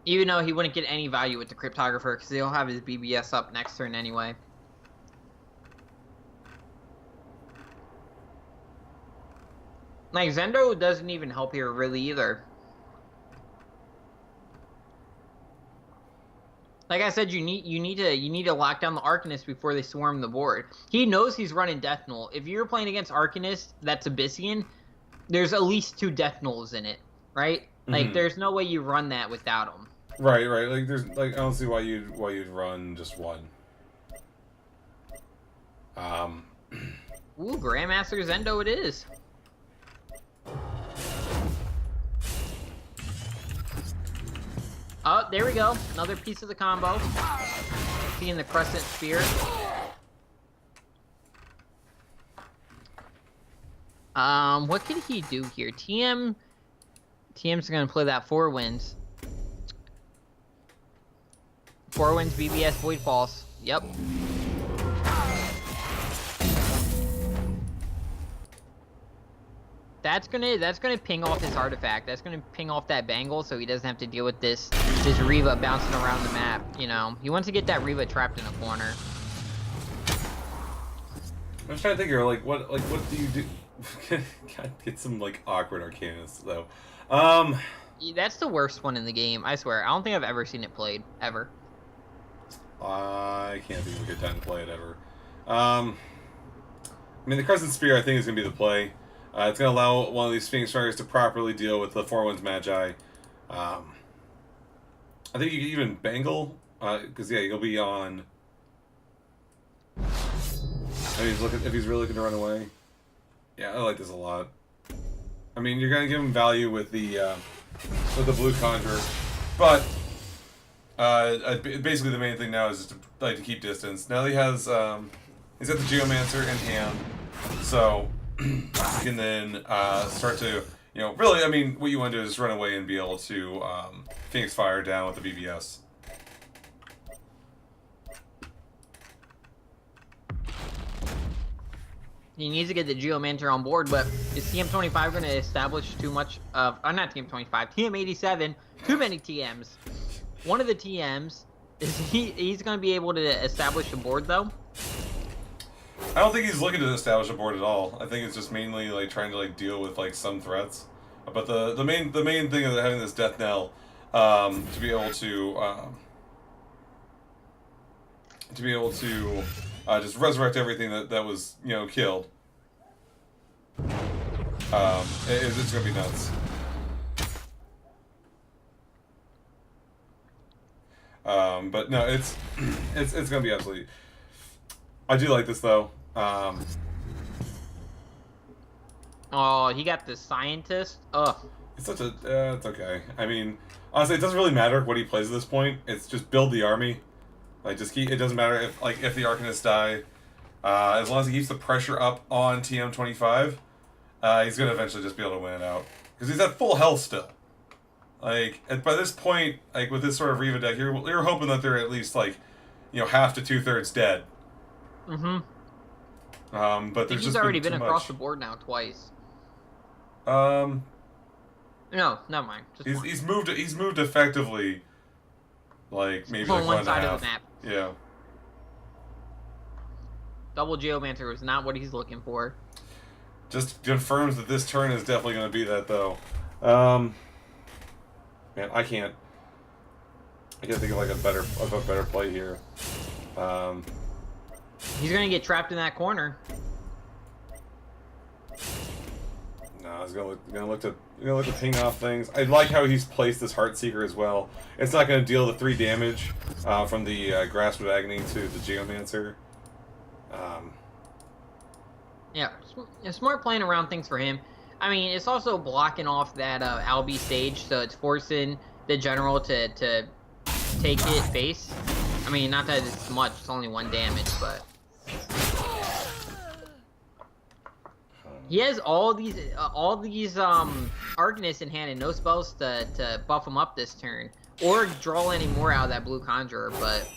Even though he wouldn't get any value with the Cryptographer, because he'll have his BBS up next turn anyway. Like, Zendo doesn't even help here really either. Like I said, you need to lock down the Arcanist before they swarm the board. He knows he's running Death Null. If you're playing against Arcanist that's Abyssian, there's at least 2 Death Nulls in it, right? Like there's no way you run that without them. Right. Like there's like I don't see why you'd run just one. Ooh, Grandmaster Zendo it is. Oh, there we go. Another piece of the combo. Seeing the Crescent Spear. What can he do here? TM's gonna play that 4 wins. 4 wins BBS Void Falls. Yep. That's gonna ping off his artifact. That's gonna ping off that bangle, so he doesn't have to deal with this Reva bouncing around the map. You know, he wants to get that Reva trapped in a corner. I'm just trying to think here, like what do you do? Gotta get some like awkward Arcanists though. That's the worst one in the game. I swear. I don't think I've ever seen it played ever. I can't think of a good time to play it ever. I mean, the Crescent Spear I think is gonna be the play. It's going to allow one of these Phoenix Strikers to properly deal with the 4-1's Magi. I think you can even Bangle, because yeah, you'll be on. If he's really looking to run away. Yeah, I like this a lot. I mean, you're going to give him value with the Blue Conjurer, but basically the main thing now is just to keep distance. Now he has he's got the Geomancer in hand, so. You can then start to, really, I mean, what you want to do is run away and be able to Phoenix Fire down with the BBS. He needs to get the Geomancer on board, but is TM25 going to establish too much of... not TM25, TM87, too many TMs. One of the TMs, he's going to be able to establish the board, though? I don't think he's looking to establish a board at all. I think it's just mainly like trying to like deal with like some threats. But the main thing of having this Death Knell to be able to just resurrect everything that was killed. It's gonna be nuts. But no, it's gonna be absolutely. I do like this though. Oh, he got the Scientist. Ugh. It's such a. It's okay. I mean, honestly, it doesn't really matter what he plays at this point. It's just build the army. Like, just keep. It doesn't matter if the Arcanists die. As long as he keeps the pressure up on TM25, he's gonna eventually just be able to win it out because he's at full health still. Like by this point, like with this sort of Reva deck, you're hoping that they're at least like, half to 2/3 dead. Mm-hmm. But there's he's already been across the board now twice. No, never mind. He's moved effectively, like maybe on like one side of the map. Yeah. Double Geomancer was not what he's looking for. Just confirms that this turn is definitely going to be that though. Man, I can't think of like a better play here. He's gonna get trapped in that corner. No, he's gonna look to ping off things. I like how he's placed this Heartseeker as well. It's not gonna deal the 3 damage from the Grasp of Agony to the Geomancer. Yeah, smart playing around things for him. I mean, it's also blocking off that Albi stage, so it's forcing the general to take it face. I mean, not that it's much; it's only 1 damage, but he has all these Arcanists in hand and no spells to buff him up this turn or draw any more out of that Blue Conjurer. But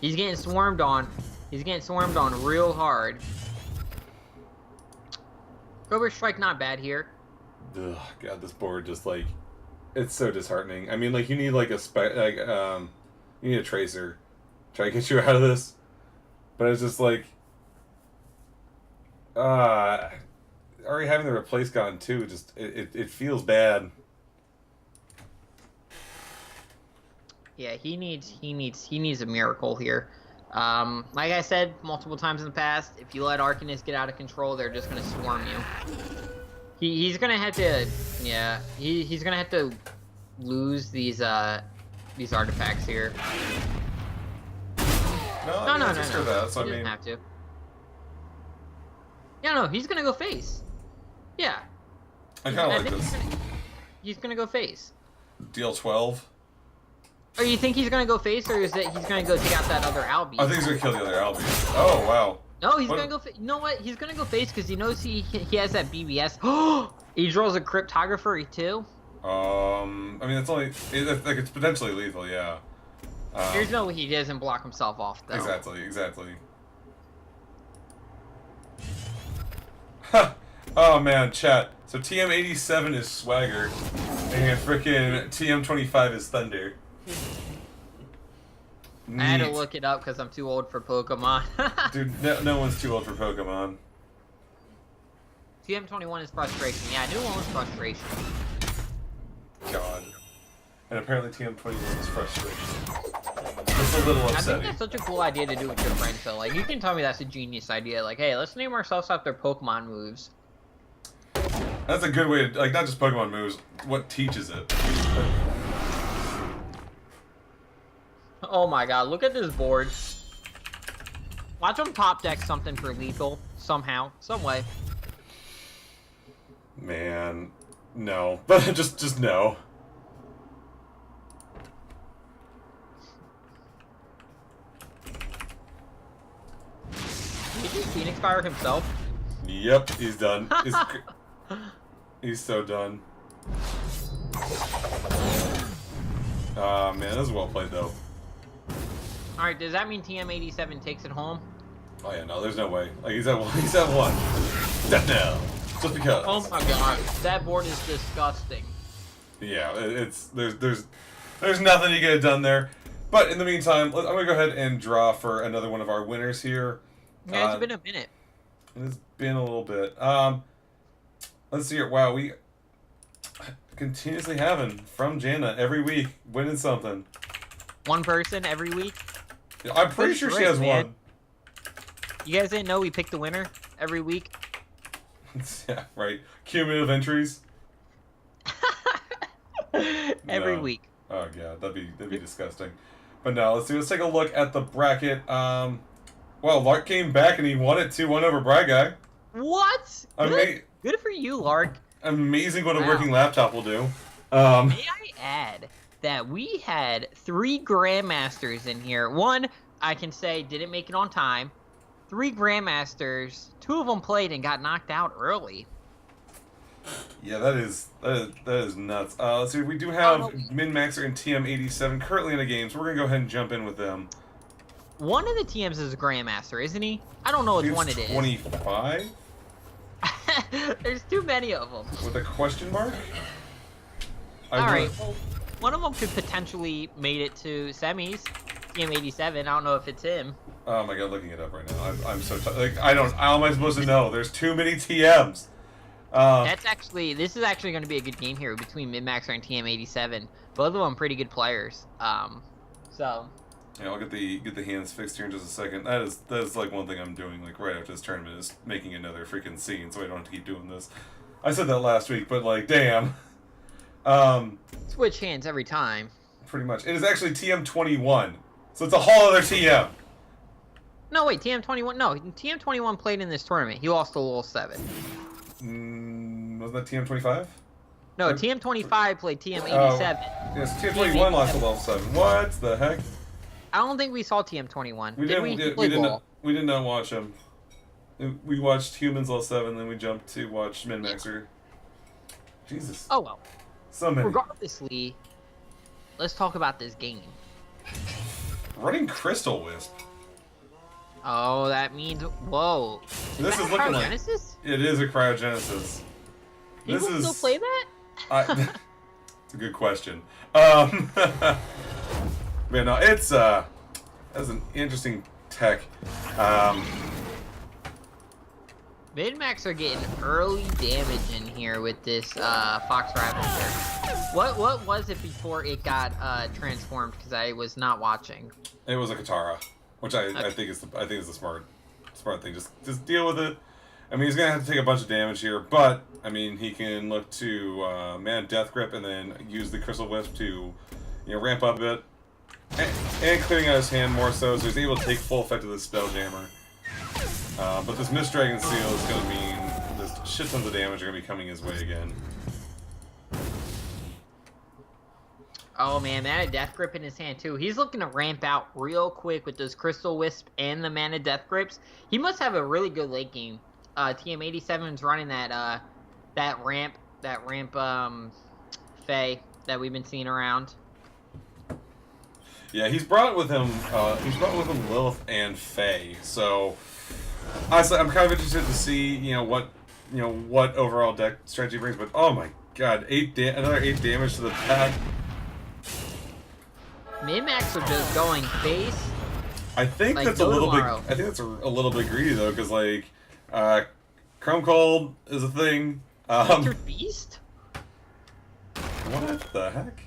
he's getting swarmed on. He's getting swarmed on real hard. Cobra Strike not bad here. Ugh, God, this board just like, it's so disheartening. I mean, like you need like you need a Tracer, try to get you out of this, but it's just like, already having the replace gone too. Just it feels bad. Yeah, he needs a miracle here. Like I said multiple times in the past, if you let Arcanist get out of control, they're just gonna swarm you. He's gonna have to, yeah, he's gonna have to lose these artifacts here. No. That, so he doesn't have to. Yeah, no, he's gonna go face. Yeah. I kind of like this. He's gonna go face. Deal 12. Or you think he's gonna go face, or is it he's gonna go take out that other Albi? I think he's gonna kill the other Albi. Oh wow. No, he's gonna go. You know what? He's gonna go face because he knows he has that BBS. Oh, he draws a cryptographer too. I mean, it's potentially lethal, yeah. There's no way he doesn't block himself off though. Exactly. Ha! Oh man, chat. So TM87 is Swagger, and frickin' TM25 is Thunder. I had to look it up because I'm too old for Pokemon. Dude, no one's too old for Pokemon. TM21 is frustration. Yeah, new one was frustration. God. And apparently TM21 is frustration. It's a little upsetting. I think that's such a cool idea to do with your friends, though. Like, you can tell me that's a genius idea. Like, hey, let's name ourselves after Pokemon moves. That's a good way to, like, not just Pokemon moves, what teaches it. Oh my god, look at this board. Watch him top deck something for lethal, somehow, some way. Man, no. But just no. Did he Phoenix Fire himself? Yep, he's done. He's so done. Man, that was well played though. Alright, does that mean TM87 takes it home? Oh yeah, no, there's no way. Like he's at one. Death knell. Just because. Oh my god, that board is disgusting. Yeah, there's nothing you could have done there. But in the meantime, I'm gonna go ahead and draw for another one of our winners here. Yeah, it's been a minute. It's been a little bit. Let's see here. Wow, we continuously having from Jana every week winning something. One person every week? I'm pretty sure she has one. You guys didn't know we picked the winner every week? Yeah, right. Cumulative entries. Every week. Oh god, that'd be disgusting. But no, let's take a look at the bracket. Well, Lark came back and he won it 2-1 over Bry Guy. What? Good for you, Lark. Amazing what a working laptop will do. May I add that we had 3 Grandmasters in here. One, I can say, didn't make it on time. 3 Grandmasters, 2 of them played and got knocked out early. Yeah, that is nuts. Let's see, we do have MinMaxer and TM87 currently in the game, so we're gonna go ahead and jump in with them. One of the TMs is a Grandmaster, isn't he? I don't know which one it is. 25? There's too many of them. With a question mark? Alright, well, one of them could potentially made it to semis. TM87, I don't know if it's him. Oh my god, looking it up right now. I'm so like how am I supposed to know? There's too many TMs. This is actually going to be a good game here between MinMaxer and TM87. Both of them pretty good players. So. Yeah, I'll get the hands fixed here in just a second. That is like one thing I'm doing like right after this tournament is making another freaking scene, so I don't have to keep doing this. I said that last week, but like, damn. Switch hands every time. Pretty much. It is actually TM21, so it's a whole other TM. No, wait, TM21. No, TM21 played in this tournament. He lost to Lilz 7. Wasn't that TM25? No, TM25 played TM87. Yes, TM21 lost to Lilz 7. What the heck? I don't think we saw TM21. We did not watch him. We watched Humans Lilz 7, then we jumped to watch MinMaxer. Jesus. Oh well. So many. Regardlessly, let's talk about this game. Running Crystal Wisp. Oh, that means whoa. This is looking like it is a cryogenesis. People still play that? It's a good question. Man, no, that's an interesting tech. MinMax are getting early damage in here with this Fox Rival here. What was it before it got transformed? Because I was not watching. It was a Cara, which I think is the smart thing. Just deal with it. I mean, he's gonna have to take a bunch of damage here, but I mean, he can look to Mana Death Grip and then use the Crystal Wisp to ramp up a bit, and clearing out his hand more so he's able to take full effect of this Spelljammer. But this Mist Dragon Seal is gonna mean this shit tons of damage are gonna be coming his way again. Oh man, Mana Death Grip in his hand too. He's looking to ramp out real quick with those Crystal Wisp and the Mana Death Grips. He must have a really good late game. TM87's running that ramp Fae that we've been seeing around. Yeah, he's brought with him Lilz and Fae. So honestly, I'm kind of interested to see what overall deck strategy brings. But oh my god, another 8 damage to the pack. Min-max are just going face. I think that's a little bit. I think that's a little bit greedy though, because like, Chrome Cold is a thing. Altered Beast. What the heck?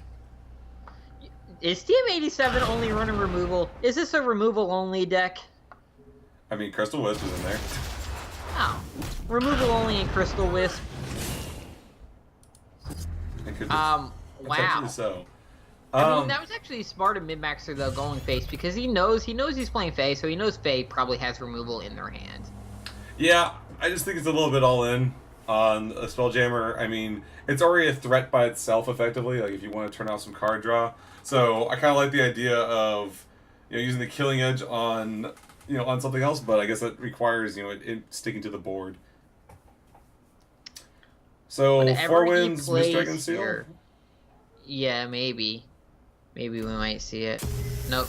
Is TM87 only running removal? Is this a removal only deck? I mean, Crystal Wisp is in there. Oh, removal only in Crystal Wisp. It could be. Wow. So. I mean, that was actually smart of Mid-Maxer, though, going face, because he knows he's playing Fae, so he knows Fae probably has removal in their hand. Yeah, I just think it's a little bit all in on a Spelljammer. I mean, it's already a threat by itself, effectively, like if you want to turn off some card draw. So I kind of like the idea of using the Killing Edge on on something else, but I guess that requires it sticking to the board. So Whenever 4 wins, Mist Dragon Seal? Here, yeah, maybe. Maybe we might see it. Nope.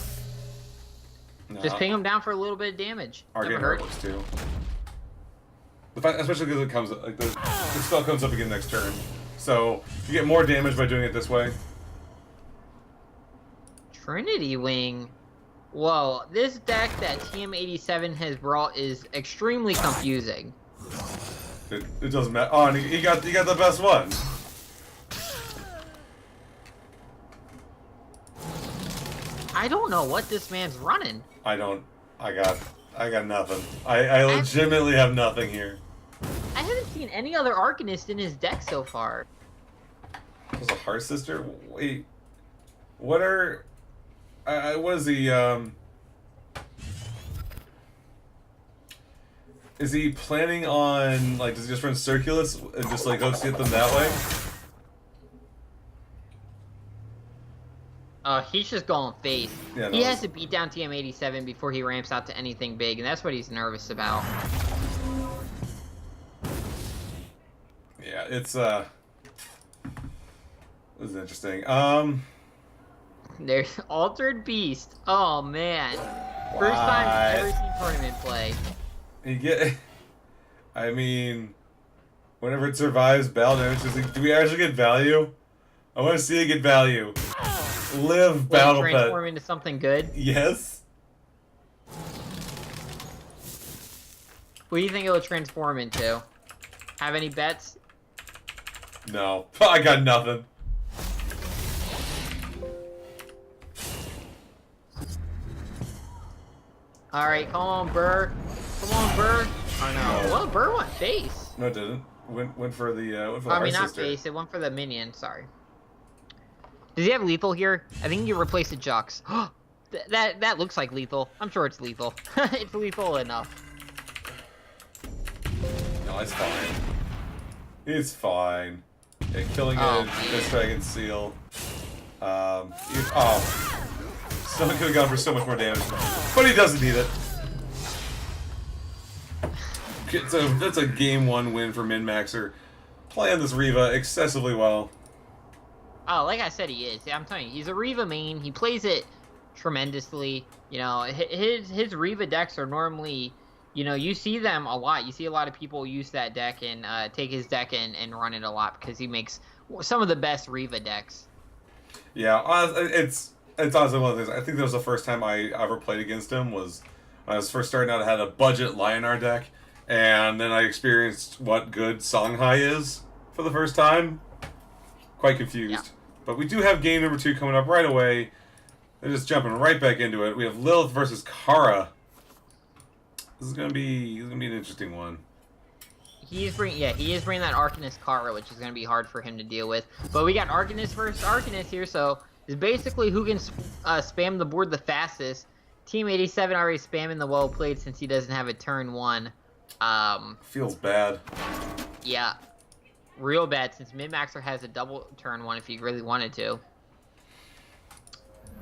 No. Just ping him down for a little bit of damage. Arcane Heart works too. Especially because it comes like the spell comes up again next turn, so you get more damage by doing it this way. Trinity Wing. Whoa, this deck that TM87 has brought is extremely confusing. It doesn't matter. Oh, and he got the best one. I don't know what this man's running. I got nothing. I legitimately have nothing here. I haven't seen any other Arcanist in his deck so far. Was a Heart Sister? Wait. What are... what is he, is he planning on, like, does he just run Circulus and just, like, hopes to get them that way? He's just going face. Yeah, he has to beat down TM87 before he ramps out to anything big, and that's what he's nervous about. Yeah, it's this is interesting. There's Altered Beast. Oh man. First time I've ever seen tournament play. I mean, whenever it survives battle damage, do we actually get value? I want to see it get value. Live battle pet. Transform into something good? Yes. What do you think it will transform into? Have any bets? No. I got nothing. Alright, come on, Burr. Come on, Burr. Oh no. Well, Burr went face. No, it didn't. Went for the Heart I mean, not Sister. face. It went for the minion. Sorry. Does he have lethal here? I think you replace the Jux. that looks like lethal. I'm sure it's lethal. It's lethal enough. No, it's fine. It's fine. Yeah, Killing Edge, Mist Dragon Seal. Someone could have gone for so much more damage, but he doesn't need it. So that's a game 1 win for Min-Maxer. Playing this Riva excessively well. Oh, like I said, he is. I'm telling you, he's a Riva main. He plays it tremendously. You know, his Riva decks are normally, you know, you see them a lot. You see a lot of people use that deck and take his deck and run it a lot because he makes some of the best Riva decks. Yeah, it's honestly one of the things. I think that was the first time I ever played against him was when I was first starting out. I had a budget Lionar deck, and then I experienced what good Songhai is for the first time. quite confused. Yeah. But we do have game number 2 coming up right away. They're just jumping right back into it. We have Lilz versus Cara. This is gonna be an interesting one. He is bringing that Arcanist Cara, which is gonna be hard for him to deal with. But we got Arcanist versus Arcanist here, so it's basically who can spam the board the fastest. Team 87 already spamming the well played since he doesn't have a turn 1. Feels bad. Yeah, real bad since Min-Maxer has a double turn 1 if he really wanted to.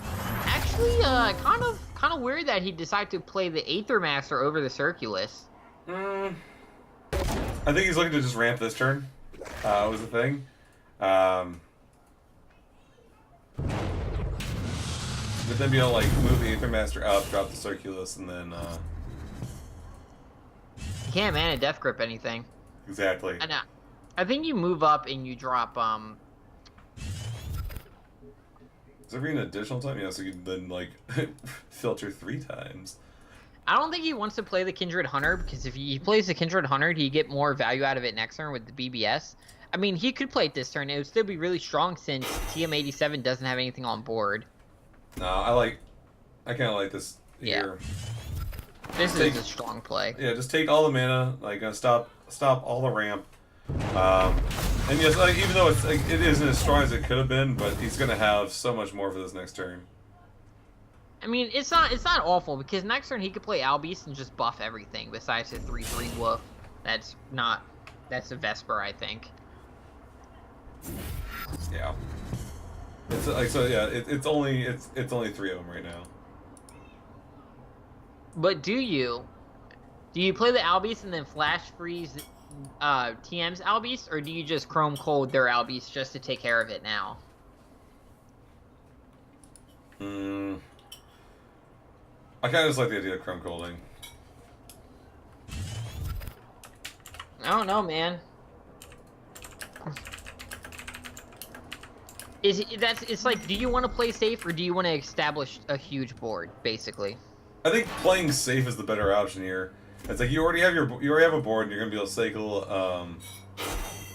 Actually, kind of weird that he decided to play the Aether Master over the Circulus. I think he's looking to just ramp this turn. Was the thing. But then be able to like move the Aether Master up, drop the Circulus, and then. You can't mana Death Grip anything. Exactly. And I think you move up and you drop Is there an additional time? Yeah, so you can then like filter 3 times. I don't think he wants to play the Kindred Hunter because if he plays the Kindred Hunter, he get more value out of it next turn with the BBS. I mean, he could play it this turn. It would still be really strong since TM87 doesn't have anything on board. No, I kind of like this here. This is a strong play. Yeah, just take all the mana, like stop all the ramp. And yes, like, even though it's like, it isn't as strong as it could have been, but he's gonna have so much more for this next turn. I mean, it's not awful because next turn he could play Albeast and just buff everything besides his 3/3 Woof. That's a Vesper, I think. Yeah. It's like so. Yeah, it's only 3 of them right now. But do you play the Albeast and then flash freeze TM's Albeast, or do you just Chrome Cold their Albeast just to take care of it now? I kind of just like the idea of Chrome Colding. I don't know, man. It's like, do you want to play safe or do you want to establish a huge board, basically? I think playing safe is the better option here. It's like you already have a board and you're gonna be able to cycle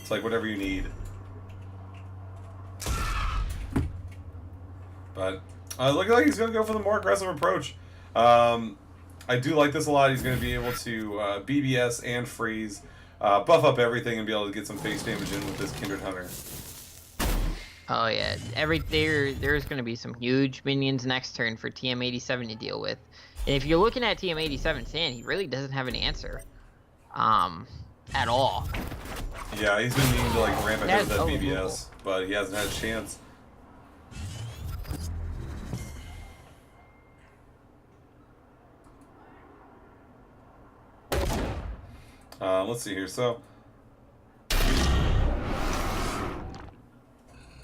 it's like whatever you need. But looking like he's gonna go for the more aggressive approach. I do like this a lot. He's gonna be able to BBS and freeze, buff up everything and be able to get some face damage in with this Kindred Hunter. Oh yeah, there's gonna be some huge minions next turn for TM87 to deal with. And if you're looking at TM87's hand, he really doesn't have an answer. At all. Yeah, he's been needing to like ramp ahead with that BBS, but he hasn't had a chance. Let's see here. So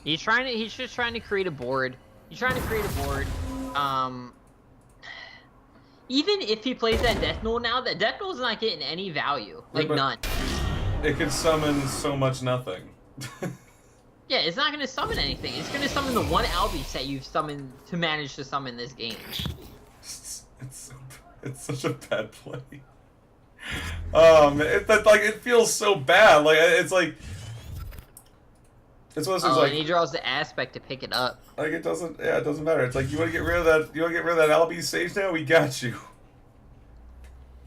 he's just trying to create a board. Even if he plays that Death Knoll now, that Death Knoll's not getting any value. Like, none. It could summon so much nothing. Yeah, it's not going to summon anything. It's going to summon the one Albeast that you've summoned to manage to summon this game. It's such a bad play. It feels so bad. Like, it's like... It's one of those things like, and he draws the aspect to pick it up. Like it doesn't matter. It's like you want to get rid of that Albeast Sage now? We got you.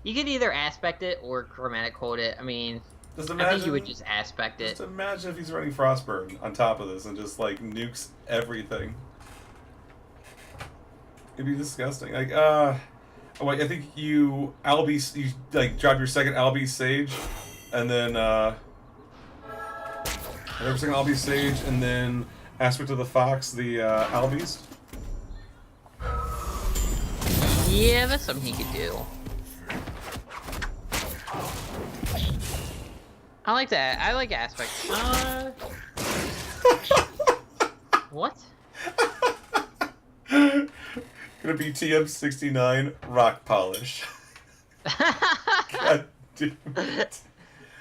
You could either aspect it or chromatic hold it. I mean, I think you would just aspect it. Just imagine if he's running Frostburn on top of this and just like nukes everything. It'd be disgusting. Like I think you like drop your second Albeast Sage and then every single Albeast Sage, and then Aspect of the Fox, the Albeast. Yeah, that's something he could do. I like that. I like Aspect. What? Gonna be TM69 Rock Polish. God damn it.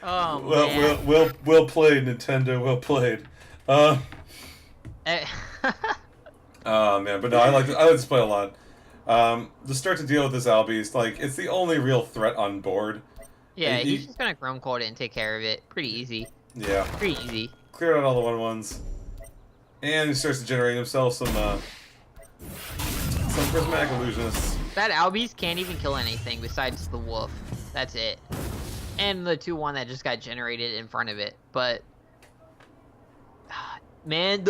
Oh, man. Well played, Nintendo. Well played. Oh man, but no, I like this play a lot. To start to deal with this Albeast, like it's the only real threat on board. Yeah, he's just gonna Chrome Cold it and take care of it. Pretty easy. Yeah. Pretty easy. Clear out all the 1/1s. And he starts to generate himself some prismatic illusionists. That Albies can't even kill anything besides the wolf. That's it. And the 2-1 that just got generated in front of it. But man,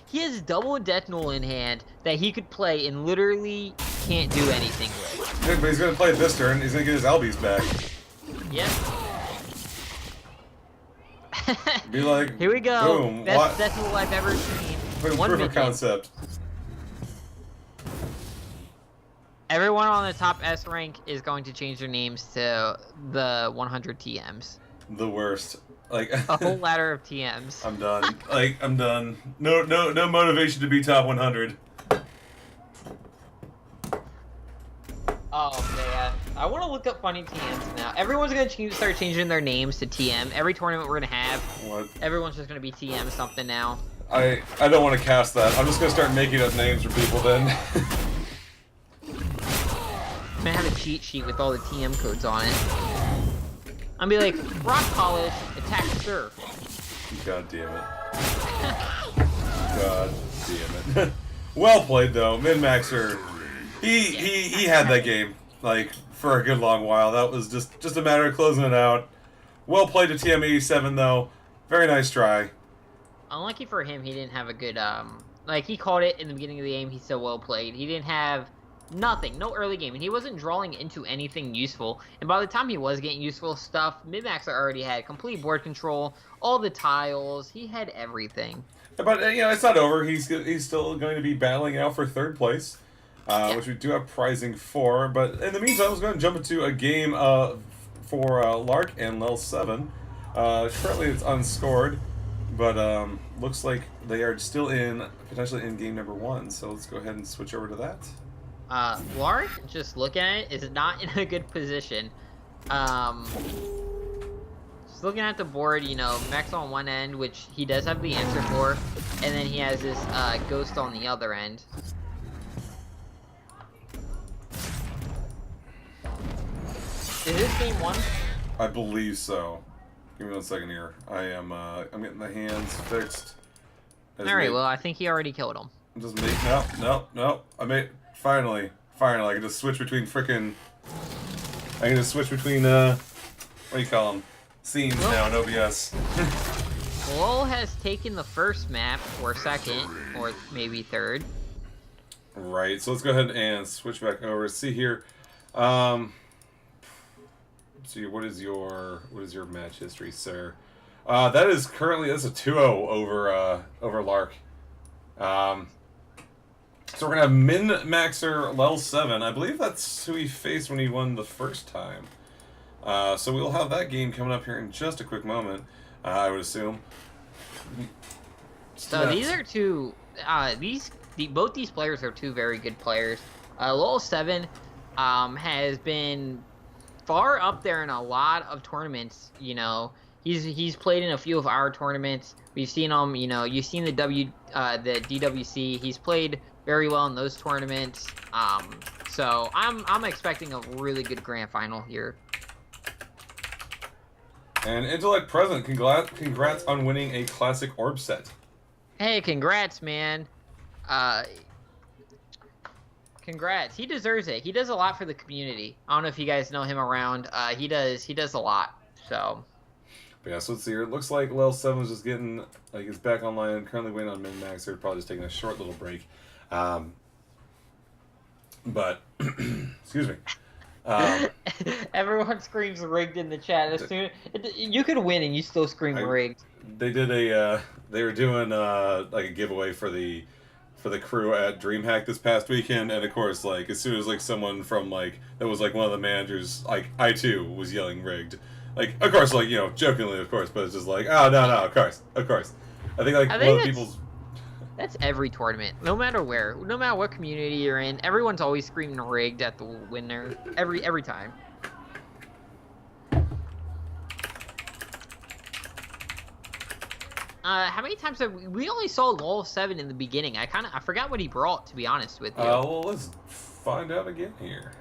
he has double Death Null in hand that he could play and literally can't do anything with. Yeah, but he's gonna play it this turn. He's gonna get his Albies back. Yep. Be like, here we go. Boom. Best Death Null I've ever seen. Proof of concept. Everyone on the top S rank is going to change their names to the 100 TMs. The worst. Like a whole ladder of TMs. I'm done. Like I'm done. No motivation to be top 100. Oh man, I want to look up funny TMs now. Everyone's gonna start changing their names to TM. Every tournament we're gonna have, everyone's just gonna be TM something now. I don't want to cast that. I'm just gonna start making up names for people then. I'm gonna have a cheat sheet with all the TM codes on it. I'm gonna be like, rock polish, attack surf. God damn it. God damn it. Well played though, Min-Maxer. He had that game like for a good long while. That was just a matter of closing it out. Well played to TM87 though. Very nice try. Unlucky for him, he didn't have a good like he called it in the beginning of the game. He still well played. He didn't have nothing, no early game, and he wasn't drawing into anything useful. And by the time he was getting useful stuff, Min-Maxer already had complete board control, all the tiles. He had everything. But you know, it's not over. He's still going to be battling out for third place, which we do have prizing for. But in the meantime, I was going to jump into a game for Lark and Lilz 7. Currently, it's unscored, but looks like they are still potentially in game number 1. So let's go ahead and switch over to that. Lark, just look at it, is not in a good position. Just looking at the board, you know, Max on one end, which he does have the answer for, and then he has this Ghost on the other end. Is this game 1? I believe so. Give me 1 second here. I'm getting the hands fixed. Alright, well, I think he already killed him. Just make no. Finally, I can just switch between what do you call them? Scenes now in OBS. Lil has taken the first map, or second, or maybe third. Right, so let's go ahead and switch back over. See here. See, what is your match history, sir? That's a 2-0 over Lark. So we're gonna have Min-Maxer Lilz 7. I believe that's who he faced when he won the first time. So we'll have that game coming up here in just a quick moment, I would assume. So these are two. Both these players are two very good players. Lilz 7 has been far up there in a lot of tournaments. You know, he's played in a few of our tournaments. We've seen him. You know, you've seen the DWC. He's played very well in those tournaments. So I'm expecting a really good grand final here. And Intellect Present, congrats on winning a classic orb set. Hey, congrats, man. Congrats. He deserves it. He does a lot for the community. I don't know if you guys know him around. He does a lot. So. But yeah, so let's see here. It looks like Lilz 7 is just getting he's back online. Currently waiting on Min-Maxer. Probably just taking a short little break. But excuse me. Everyone screams rigged in the chat. As soon you could win and you still scream rigged. They did they were doing like a giveaway for the crew at DreamHack this past weekend, and of course, like as soon as someone from that was one of the managers, I too was yelling rigged. Of course, jokingly, of course, but it's just oh no, of course. I think one of the people's. That's every tournament, no matter where, no matter what community you're in. Everyone's always screaming rigged at the winner every time. How many times have we only saw Lilz 7 in the beginning? I forgot what he brought, to be honest with you. Well, let's find out again here.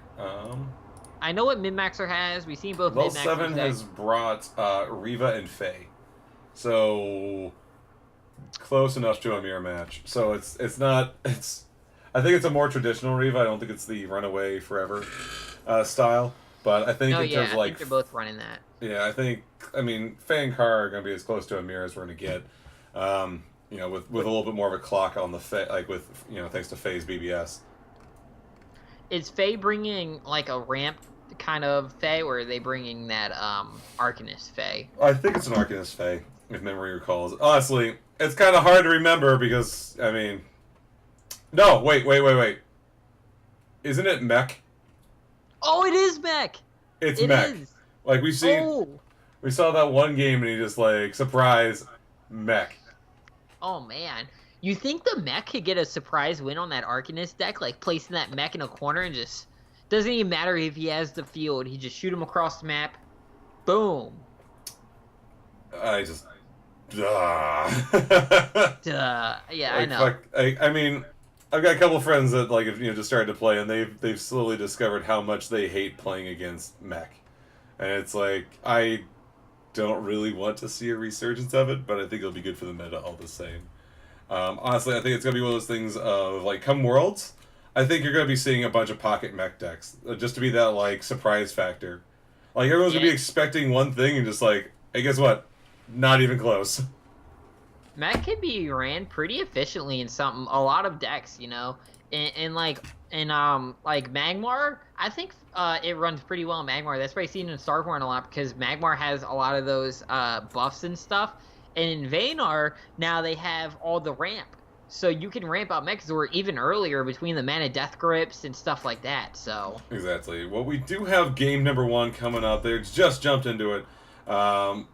I know what Min-Maxer has. We've seen both Lilz 7 has brought Riva and Faye. So close enough to a mirror match. So it's not it's. I think it's a more traditional Riva. I don't think it's the runaway forever style. But I think in terms of like I think they're both running that. Yeah, I mean, Faye and Cara are going to be as close to a mirror as we're going to get. You know, with a little bit more of a clock on the Faye, like with, you know, thanks to Faye's BBS. Is Faye bringing like a ramp kind of Faye, or are they bringing that Arcanist Faye? I think it's an Arcanist Faye, if memory recalls. Honestly, it's kind of hard to remember because, I mean... No, wait. Isn't it Mech? Oh, it is Mech! It's Mech. Like, we saw that one game and he just, like, surprise, Mech. Oh, man. You think the Mech could get a surprise win on that Arcanist deck? Like, placing that Mech in a corner and just... Doesn't even matter if he has the field. He just shoot him across the map. Boom. I just... Yeah, like, I know. Fuck, I mean, I've got a couple friends that, like, have, you know, just started to play, and they've slowly discovered how much they hate playing against Mech. And it's like, I don't really want to see a resurgence of it, but I think it'll be good for the meta all the same. Honestly, I think it's going to be one of those things of, like, come Worlds, I think you're going to be seeing a bunch of pocket Mech decks, just to be that, like, surprise factor. Like, everyone's going to be expecting one thing and just like, hey, guess what? Not even close. Mech can be ran pretty efficiently in a lot of decks, you know. Like Magmar, I think it runs pretty well in Magmar. That's why I've seen it in Starborn a lot, because Magmar has a lot of those buffs and stuff. And in Vaynar, now they have all the ramp. So you can ramp out Mechazor even earlier between the Mana Death Grips and stuff like that, so... Exactly. Well, we do have game number 1 coming up. They just jumped into it. I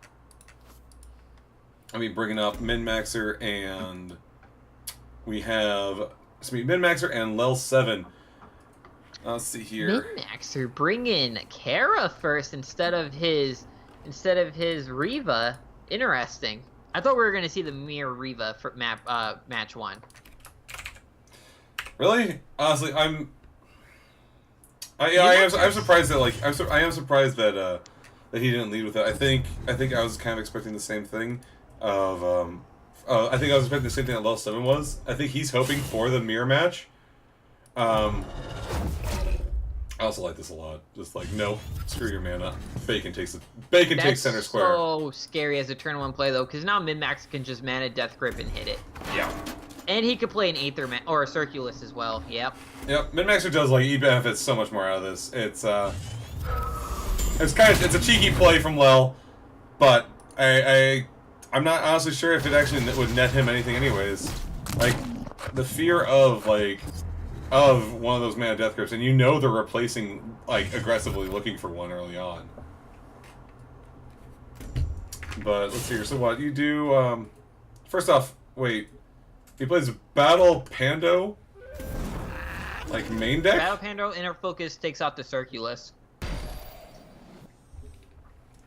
mean, bringing up Min-Maxer, and we have... Min-Maxer and Lilz 7. Let's see here. Min-Maxer bringing Cara first instead of his Riva. Interesting. I thought we were going to see the Mirror Riva for match 1. Really? Honestly, I am surprised that, like, I am surprised that he didn't lead with it. I think I was kind of expecting the same thing of I think I was expecting the same thing that Lilz 7 was. I think he's hoping for the mirror match. I also like this a lot. Just like, no, screw your mana. Bacon takes center square. That's so scary as a turn 1 play, though, because now Min-Max can just mana Death Grip and hit it. Yeah. And he could play an Aether or a Circulus as well. Yep. Yep. Min-Maxer does, like, he benefits so much more out of this. It's a cheeky play from Lel, but I'm not honestly sure if it actually would net him anything anyways. Like, the fear of, like, of one of those mana Death Grips, and you know they're replacing, like, aggressively looking for one early on. But, let's see here. So what, you do, first off, wait. He plays Battle Pando? Like, main deck? Battle Pando, Inner Focus takes out the Circulus.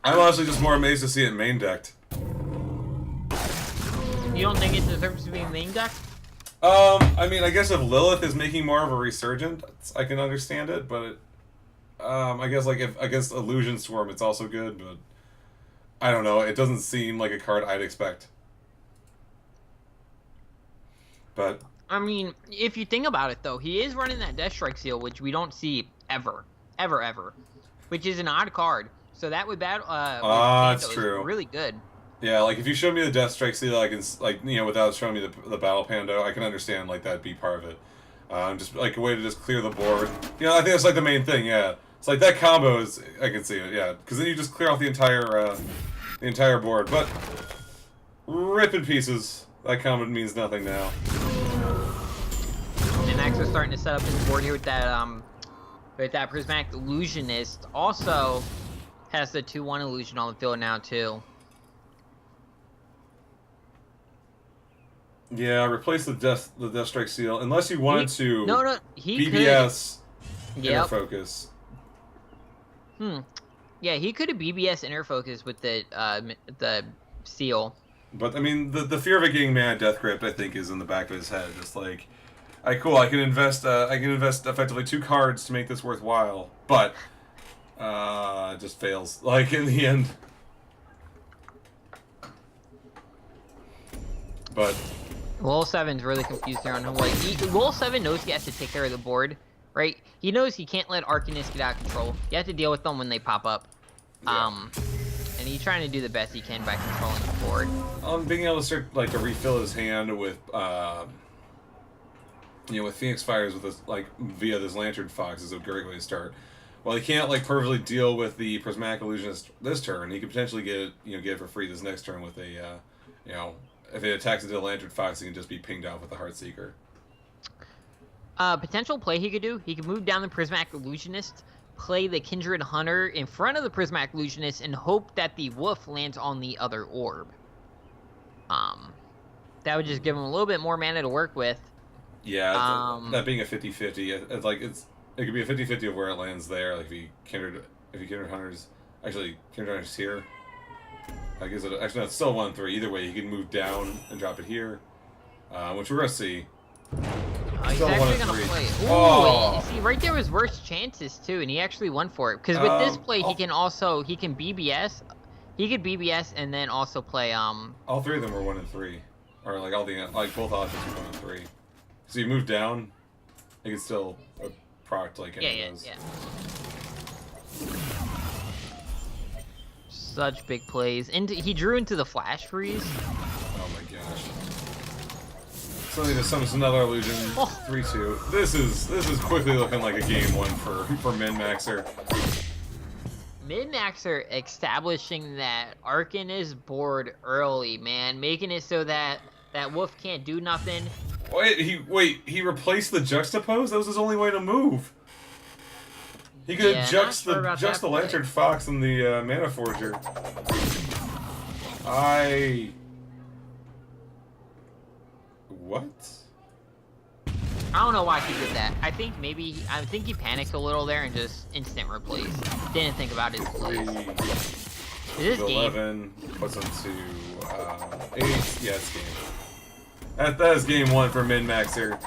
I'm honestly just more amazed to see it main decked. You don't think it deserves to be main decked? I mean, I guess if Lilith is making more of a resurgent, I can understand it, but I guess, like, if against Illusion Swarm, it's also good, but I don't know. It doesn't seem like a card I'd expect. But I mean, if you think about it, though, he is running that Death Strike Seal, which we don't see ever, which is an odd card. So that would that's true. Really good. Yeah, like, if you show me the Death Strike Seal, I can, like, you know, without showing me the Battle Pando, I can understand, like, that'd be part of it. Just, like, a way to just clear the board. You know, I think that's, like, the main thing, yeah. It's like, that combo is, I can see it, yeah. Because then you just clear off the entire board. But, rip in pieces. That combo means nothing now. And Max is starting to set up his board here with that Prismatic Illusionist. Also has the 2/1 illusion on the field now, too. Yeah, replace the Death Strike Seal unless you wanted to. He BBS could. Inner Focus. Yeah, he could have BBS Inner Focus with the seal. But I mean, the fear of it getting mana Death Grip, I think, is in the back of his head. Just like, I can invest effectively 2 cards to make this worthwhile, but it just fails. Like, in the end. But Lil 7's really confused here on him. Like, Lil 7 knows he has to take care of the board, right? He knows he can't let Arcanist get out of control. You have to deal with them when they pop up. Yeah. And he's trying to do the best he can by controlling the board. Being able to start like to refill his hand with with Phoenix Fires with this via this Lantern Fox is a great way to start. Well, he can't perfectly deal with the Prismatic Illusionist this turn. He could potentially get it for free this next turn with a if it attacks into the Lantern Fox, he can just be pinged out with the Heartseeker. Potential play he could do. He could move down the Prismatic Illusionist, play the Kindred Hunter in front of the Prismatic Illusionist, and hope that the Wolf lands on the other orb. That would just give him a little bit more mana to work with. Yeah, that being a 50-50, it could be a 50-50 of where it lands there. Like if he Kindred Hunters, Kindred Hunters here. I guess actually no, it's still 1-3. Either way, he can move down and drop it here, which we're gonna see. He's actually gonna play. Ooh, oh. See, right there was worse chances too, and he actually went for it. Because with this play, he can BBS. He could BBS and then also play. All three of them were 1 and 3, or both options were 1 and 3. So you move down, he can still proc any of those. Yeah. Such big plays, and he drew into the Flash Freeze. Oh my gosh! Suddenly just summons another illusion. 3-2. This is quickly looking like a game 1 for Min-Maxer. Min-Maxer establishing that Arcanist board early, man, making it so that Wolf can't do nothing. He replaced the Juxtapose? That was his only way to move. He could have juxed the Lantern Fox and the Mana Forger. What? I don't know why he did that. I think he panicked a little there and just instant replace. Didn't think about his plays. Is this 11 puts him to 8. Yeah, it's game. That is game 1 for Min-Maxer.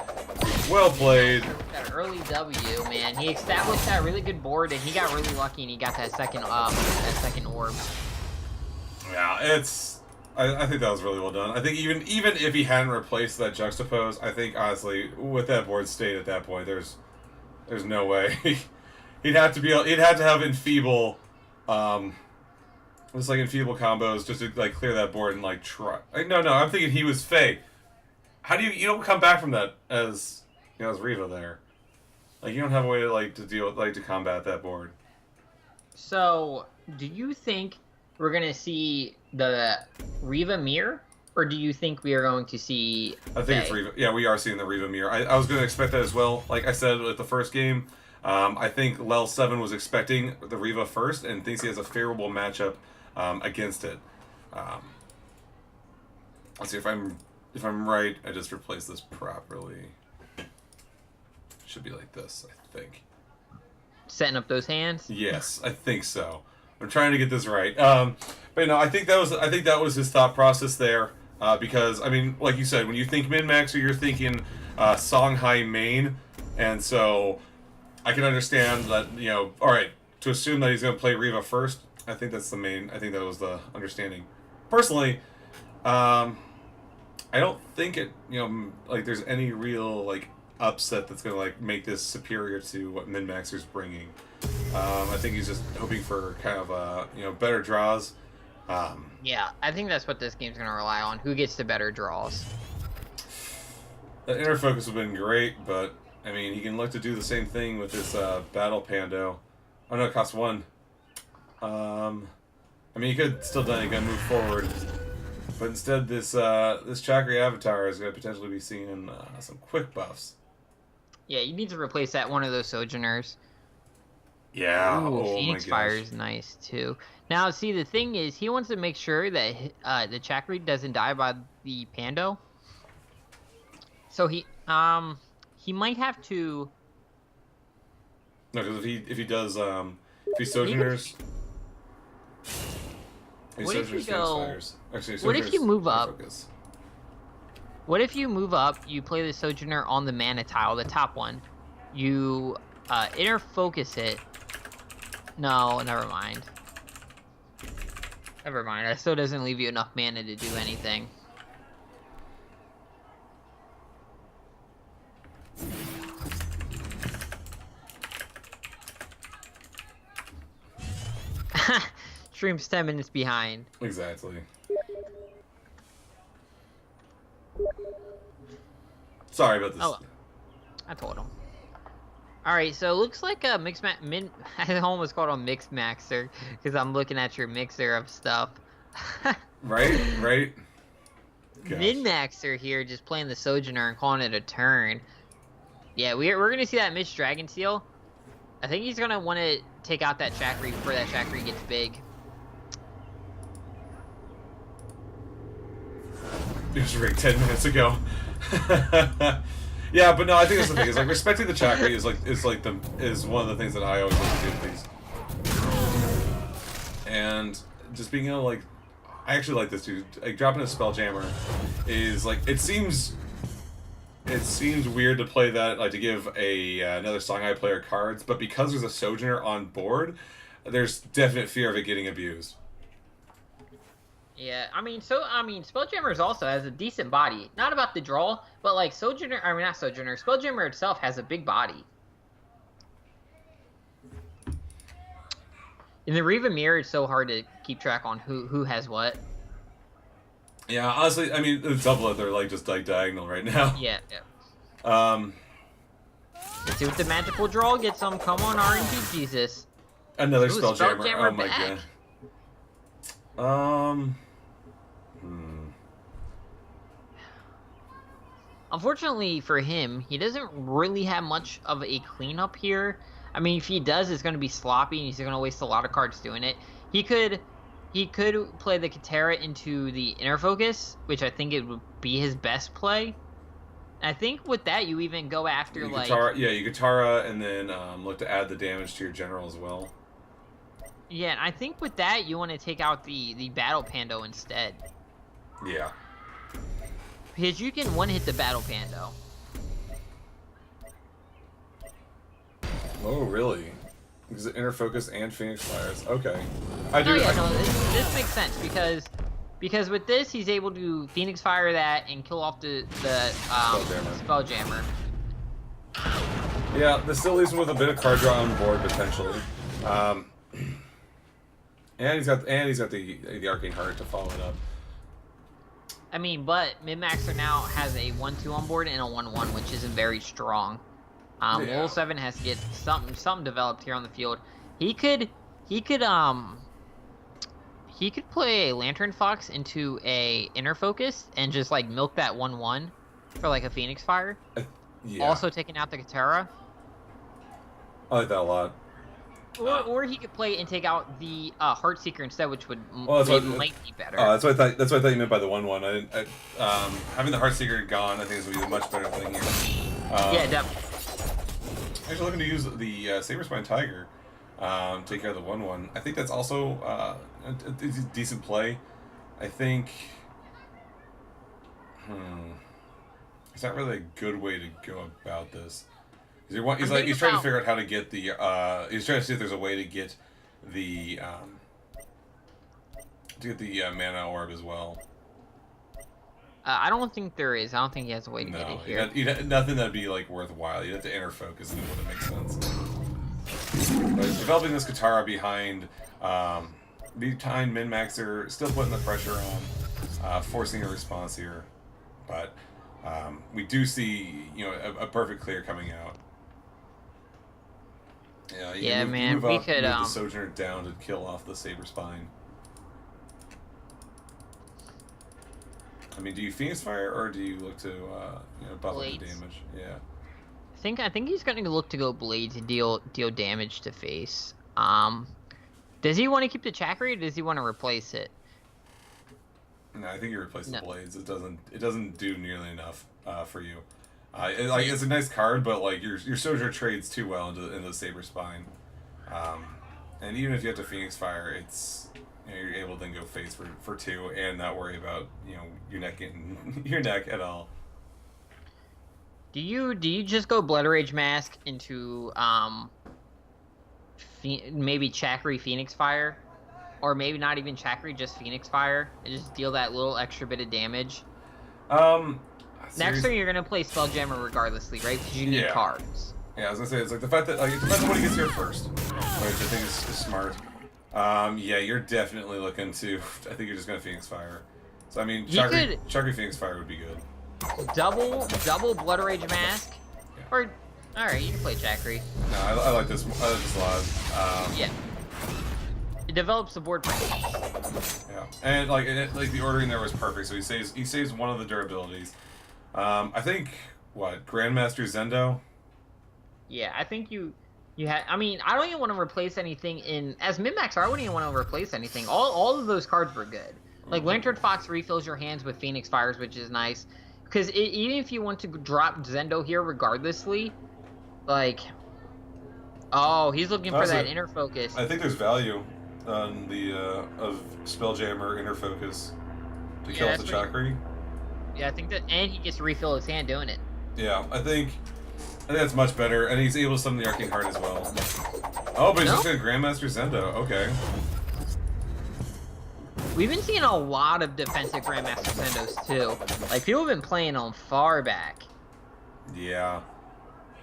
Well played. That early W, man. He established that really good board, and he got really lucky, and he got that second orb. Yeah, I think that was really well done. I think even if he hadn't replaced that Juxtapose, I think honestly, with that board state at that point, there's no way he'd have to have enfeeble, enfeeble combos just to clear that board and try. No, I'm thinking he was Fae. How do you don't come back from that as as Riva there? You don't have a way to deal with to combat that board. So, do you think we're gonna see the Riva mirror, or do you think we are going to see? I think it's Riva. Yeah, we are seeing the Riva mirror. I was going to expect that as well. Like I said at the first game, I think Lil 7 was expecting the Riva first and thinks he has a favorable matchup against it. Let's see if I'm right. I just replaced this properly. Should be like this, I think. Setting up those hands. Yes, I think so. I'm trying to get this right. But no, I think that was his thought process there. Because I mean, like you said, when you think Min-Maxer, you're thinking Songhai main, and so I can understand that all right, to assume that he's going to play Riva first. I think that's the main. I think that was the understanding. Personally, I don't think it. There's any real upset that's going to make this superior to what Min-Maxer's bringing. I think he's just hoping for kind of better draws. Yeah, I think that's what this game's going to rely on. Who gets the better draws? The inner focus would have been great, but I mean, he can look to do the same thing with this Battle Pando. Oh no, it costs 1. I mean, he could still done. He can move forward, but instead, this Chakra Avatar is going to potentially be seeing some quick buffs. Yeah, you need to replace that one of those Sojourners. Yeah. Ooh, Phoenix Fire is nice too. Now, see, the thing is, he wants to make sure that the Chakra doesn't die by the Pando. So he might have to. No, because if he does if he Sojourners. What if you go? Actually, what if you move up? Focus. What if you move up? You play the Sojourner on the mana tile, the top one. You inner focus it. No, never mind. Never mind. That still doesn't leave you enough mana to do anything. Stream's 10 minutes behind. Exactly. Sorry about this. Oh, I told him. Alright, so it looks like a I almost called him Mix Maxer, because I'm looking at your mixer of stuff. Right? Min-Maxer here, just playing the Sojourner and calling it a turn. Yeah, we're gonna see that Mitch Dragon Seal. I think he's gonna want to take out that Chakri before that Chakri gets big. It was rigged 10 minutes ago. Yeah, but no, I think that's the thing. Is like respecting the Chakri is one of the things that I always like to do with these. And just being able to, like, I actually like this too. Like dropping a Spelljammer is like, it seems weird to play that, like to give another Songhai player cards, but because there's a Sojourner on board, there's definite fear of it getting abused. Yeah, Spelljammer also has a decent body. Not about the draw, but like not Sojourner. Spelljammer itself has a big body. In the Riva Mirror, it's so hard to keep track on who has what. Yeah, honestly, I mean, the double they're like just like diagonal right now. Yeah. Let's see what the magical draw gets them. Come on, RNG Jesus. Another Spelljammer. Oh my god. Unfortunately for him, he doesn't really have much of a cleanup here. I mean, if he does, it's going to be sloppy, and he's going to waste a lot of cards doing it. He could play the Cara into the Inner Focus, which I think it would be his best play. I think with that, you even go after you Katara, and then look to add the damage to your general as well. Yeah, and I think with that, you want to take out the Battle Pando instead. Yeah. Because you can one-hit the Battle Pando. Oh, really? Because it Inner Focus and Phoenix Fires. Okay. This makes sense because with this he's able to Phoenix Fire that and kill off the Spelljammer. Yeah, this still leaves him with a bit of card draw on board potentially. And he's got the Arcane Heart to follow it up. I mean, but Min-Maxer now has a 1/2 on board and a 1/1, which isn't very strong. Level 7 has to get something developed here on the field. He could play a Lantern Fox into a Inner Focus and just like milk that 1/1 for like a Phoenix Fire. Yeah. Also taking out the Katara. I like that a lot. Or he could play and take out the Heartseeker instead, which would might be better. That's what I thought you meant by the 1/1. Having the Heartseeker gone, I think is going to be a much better thing here. Yeah, definitely. Actually, looking to use the Saber Spine Tiger, take care of the 1/1. I think that's also a decent play. I think. It's not really a good way to go about this. He's trying to figure out how to get the. He's trying to see if there's a way to get the mana orb as well. I don't think there is. I don't think he has a way to get it here. Nothing that'd be like worthwhile. You'd have to Inner Focus and it wouldn't make sense. But developing this Katara behind Min-Maxer, still putting the pressure on, forcing a response here, but we do see a perfect clear coming out. Yeah, man, we could move the Sojourner down to kill off the Saber Spine. I mean, do you Phoenix Fire or do you look to buff up the damage? Yeah. I think he's going to look to go Blade to deal damage to face. Does he want to keep the Chakra or does he want to replace it? No, I think you replace the Blades. It doesn't do nearly enough for you. It's a nice card, but like your Sojourner trades too well into the Saber Spine. And even if you have to Phoenix Fire, it's you're able to then go face for 2 and not worry about your neck at all. Do you just go Blood Rage Mask into maybe Chakri Phoenix Fire, or maybe not even Chakri, just Phoenix Fire, and just deal that little extra bit of damage? Next turn you're gonna play Spelljammer regardlessly, right? Because you need cards. Yeah, I was gonna say it's like the fact that what he gets here first, which I think is smart. Yeah, you're definitely looking to. I think you're just gonna Phoenix Fire. So I mean, Chakra Phoenix Fire would be good. Double Blood Rage Mask, yeah. Or all right, you can play Chakra. No, I like this. I like this a lot. Yeah. It develops the board break. Yeah, and like the ordering there was perfect. So he saves one of the durabilities. I think what Grandmaster Zendo. Yeah, I think you had. I mean, I don't even want to replace anything as min-maxer. I wouldn't even want to replace anything. All of those cards were good. Like Lantern Fox refills your hands with Phoenix Fires, which is nice. Because even if you want to drop Zendo here, regardlessly, like, oh, he's looking for that inner focus. I think there's value on the of Spelljammer inner focus to kill the Chakra. Yeah, I think that, and he gets to refill his hand doing it. Yeah, I think that's much better, and he's able to summon the Arcane Heart as well. Oh, but he's just got Grandmaster Zendo. Okay. We've been seeing a lot of defensive Grandmaster Zendos too. Like people have been playing them far back. Yeah,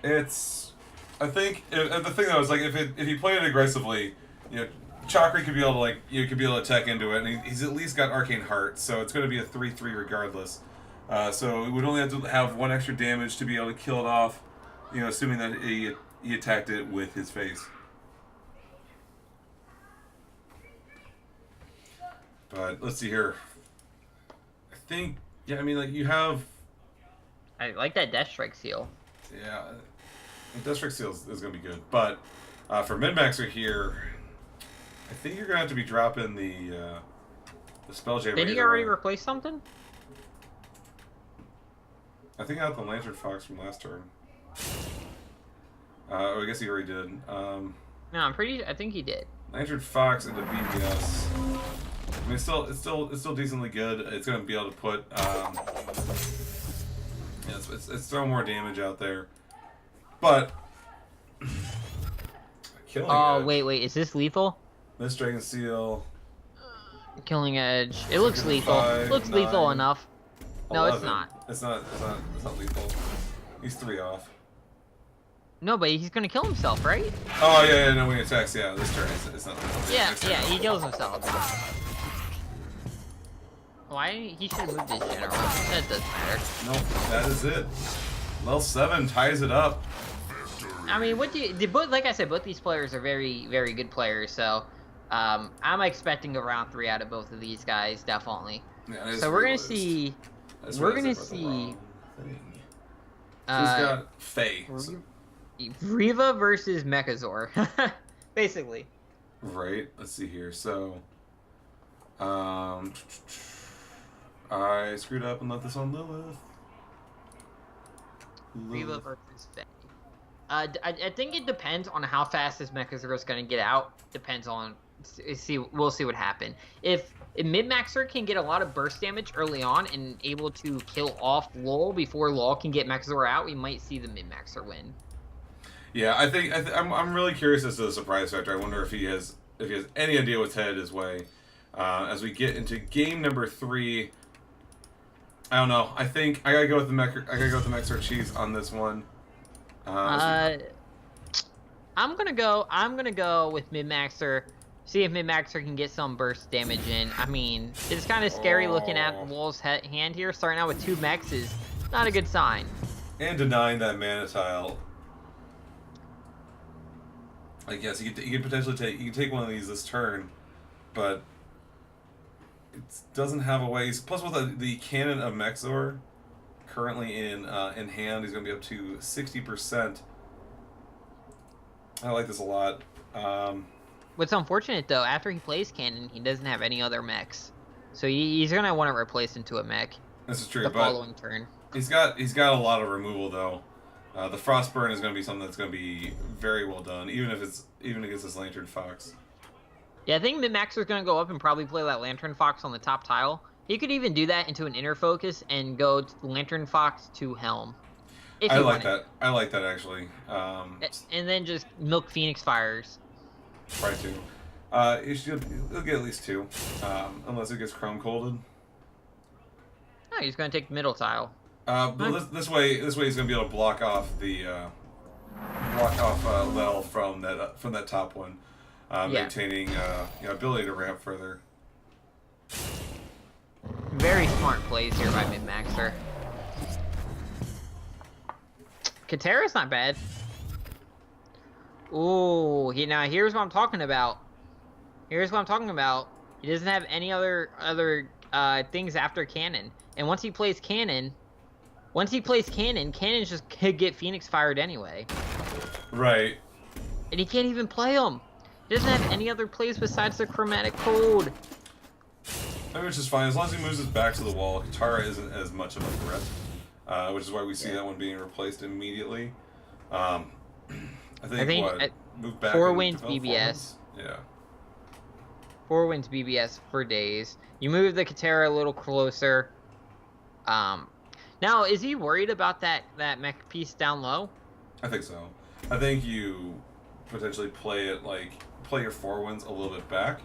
it's. I think the thing though is like if you play it aggressively, you know, Chakra could be able to could be able to attack into it, and he's at least got Arcane Heart, so it's going to be a 3/3 regardless. So we would only have to have one extra damage to be able to kill it off, you know, assuming that he attacked it with his face. But let's see here. I think, yeah, I mean, like, you have... I like that Death Strike Seal. Yeah, Death Strike Seal is going to be good. But for Min-Maxer here, I think you're going to have to be dropping the Spelljammer. Did he already replace something? I think I got the Lantern Fox from last turn. Oh, I guess he already did. No, I think he did. Lantern Fox into BBS. I mean, it's still decently good. It's going to be able to put, yeah, it's throwing more damage out there, but Killing Edge. Wait, is this lethal? Mist Dragon Seal. Killing Edge. It looks lethal. 5, looks 9, lethal enough. 11. No, it's not. It's not lethal. He's 3 off. No, but he's gonna kill himself, right? Oh yeah, no, when he attacks, yeah, this turn it's not lethal. Yeah, he kills himself. Why? He should have moved his general. That doesn't matter. Nope, that is it. Level 7 ties it up. I mean, like I said, both these players are very, very good players, so I'm expecting a round 3 out of both of these guys, definitely. Yeah, so we're gonna see. We're gonna see. Who's got Faye? Riva versus Mechazor, basically. Right. Let's see here. So, I screwed up and left this on Lilith. Riva versus Faye. I think it depends on how fast this Mechazor is going to get out. Depends on we'll see what happens. If Mid-Maxer can get a lot of burst damage early on and able to kill off Lol before Lol can get Mechazor out, we might see the Mid-Maxer win. Yeah, I'm really curious as to the surprise factor. I wonder if he has any idea what's headed his way. As we get into game number 3, I don't know. I think I gotta go with the Mechazor cheese on this one. I'm gonna go with Mid-Maxer. See if Mid-Maxer can get some burst damage in. I mean, it's kind of scary looking at Lol's hand here. Starting out with 2 mechs is not a good sign. And denying that mana tile. I guess you could potentially take one of these this turn, but it doesn't have a way. Plus, with the Cannon of Mechazor currently in hand, he's going to be up to 60%. I like this a lot. What's unfortunate though, after he plays Cannon, he doesn't have any other mechs, so he's going to want to replace into a mech. This is true. The following turn. He's got a lot of removal though. The Frostburn is going to be something that's going to be very well done, even against this Lantern Fox. Yeah, I think Mid-Maxer is going to go up and probably play that Lantern Fox on the top tile. He could even do that into an inner focus and go to Lantern Fox to Helm. I like that. I like that actually. And then just milk Phoenix Fires. Try to. He'll get at least 2, unless it gets Chrome Colded. No, he's going to take the middle tile. But this way he's going to be able to block off the Lel from that top one. maintaining ability to ramp further. Very smart plays here by Min-Maxer. Katera's not bad. Ooh, now here's what I'm talking about. Here's what I'm talking about. He doesn't have any other things after Cannon. And once he plays Cannon, Cannon's just could get Phoenix fired anyway. Right. And he can't even play them. He doesn't have any other plays besides the Chromatic Code. I mean, which is fine. As long as he moves his back to the wall, Cara isn't as much of a threat. Which is why we see that one being replaced immediately. I think what? Move back 4 wins BBS. Yeah. 4 wins BBS for days. You move the Katera a little closer. Now, is he worried about that mech piece down low? I think so. I think you potentially play your 4 wins a little bit back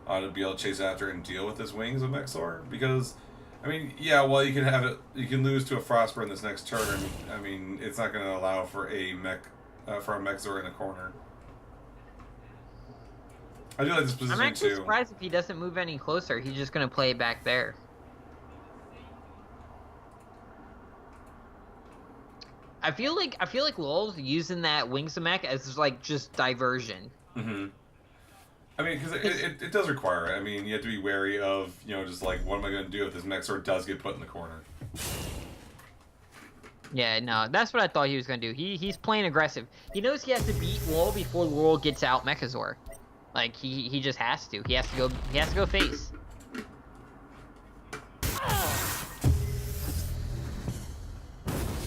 to be able to chase after and deal with his wings of Mexor. Because, I mean, yeah, well, you can lose to a Frostburn this next turn. I mean, it's not going to allow for a Mexor in a corner. I do like this position too. I'm actually surprised if he doesn't move any closer. He's just going to play it back there. I feel like Lilz using that Wings of Mech as like just diversion. Mm-hmm. I mean, because it does require it. I mean, you have to be wary of, just like, what am I going to do if this Mexor does get put in the corner? Yeah, no, that's what I thought he was going to do. He's playing aggressive. He knows he has to beat Lil before Lil gets out Mechazor. Like, he just has to. He has to go face.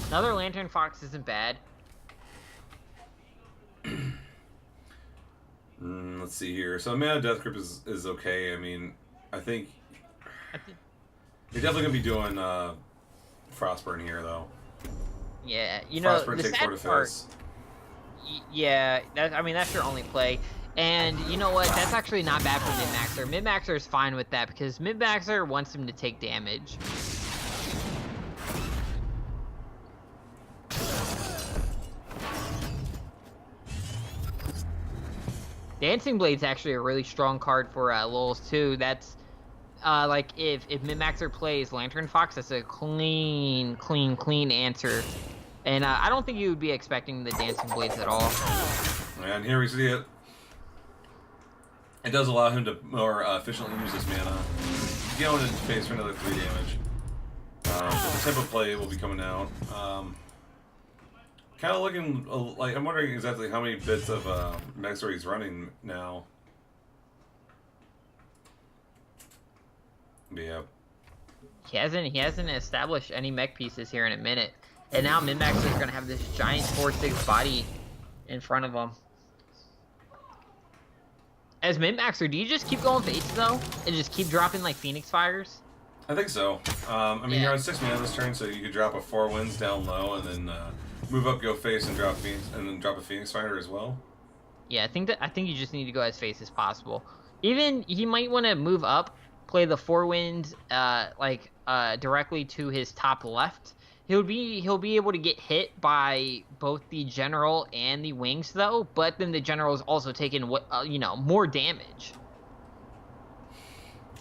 Another Lantern Fox isn't bad. Let's see here. So Mana Death Grip is okay. I mean, I think you're definitely gonna be doing Frostburn here, though. Yeah, Frostburn the takes sad 4 to part. face. Yeah, that's your only play. And you know what? That's actually not bad for Min-Maxer. Min-Maxer is fine with that because Min-Maxer wants him to take damage. Dancing Blade's actually a really strong card for Lilz too. That's like if Min-Maxer plays Lantern Fox, that's a clean answer. And I don't think you would be expecting the Dancing Blades at all. And here we see it. It does allow him to more efficiently use his mana. Go into face for another 3 damage. The type of play will be coming out. Kind of looking like, I'm wondering exactly how many bits of Mexor he's running now. But yeah. He hasn't established any mech pieces here in a minute. And now Min-Maxer is gonna have this giant 4/6 body in front of him. As Min-Maxer, do you just keep going face though? And just keep dropping like Phoenix Fires? I think so. I mean, you're on 6 mana this turn, so you could drop a 4 wins down low and then move up, go face, and drop Phoenix, and then drop a Phoenix Fighter as well. Yeah, I think you just need to go as face as possible. Even he might want to move up, play the 4 wins directly to his top left. He'll be able to get hit by both the general and the wings though, but then the general is also taking more damage.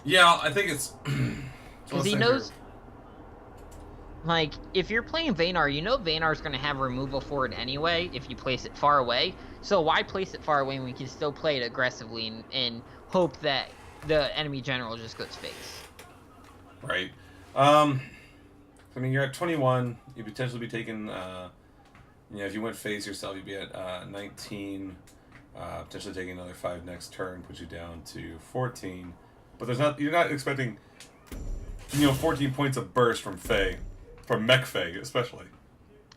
Yeah, I think it's because he knows. Like, if you're playing Vaynar, Vaynar's going to have removal for it anyway if you place it far away. So why place it far away when we can still play it aggressively and hope that the enemy general just goes face? Right. I mean, you're at 21. You'd potentially be taking, if you went face yourself, you'd be at 19. Potentially taking another 5 next turn, put you down to 14. But you're not expecting, 14 points of burst from Faye. From Mech Faye, especially.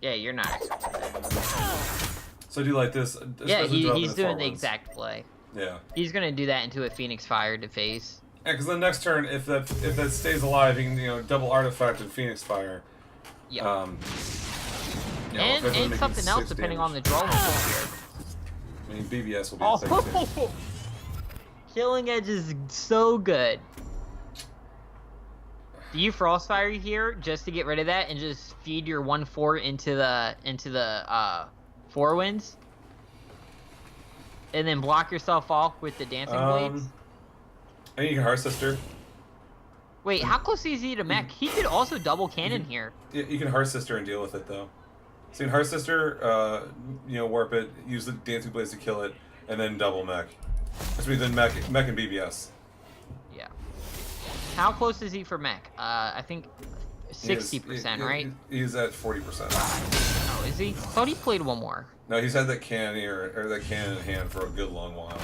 Yeah, you're not expecting that. So I do like this. Yeah, he's doing the exact play. Yeah. He's going to do that into a Phoenix Fire to face. Yeah, because the next turn, if that stays alive, you can double artifact and Phoenix Fire. Yep. And something else depending on the draw here. I mean, BBS will be a second too. Killing Edge is so good. Do you Frostfire here just to get rid of that and just feed your 1/4 into the 4 wins? and then block yourself off with the dancing blades. And you can Heart Sister. Wait, how close is he to mech? He could also double cannon here. Yeah, you can Heart Sister and deal with it though. So you can Heart Sister, warp it, use the dancing blades to kill it, and then double mech. Which means then mech and BBS. Yeah. How close is he for mech? I think 60%, right? He's at 40%. Oh, is he? I thought he played one more. No, he's had that cannon or that cannon in hand for a good long while.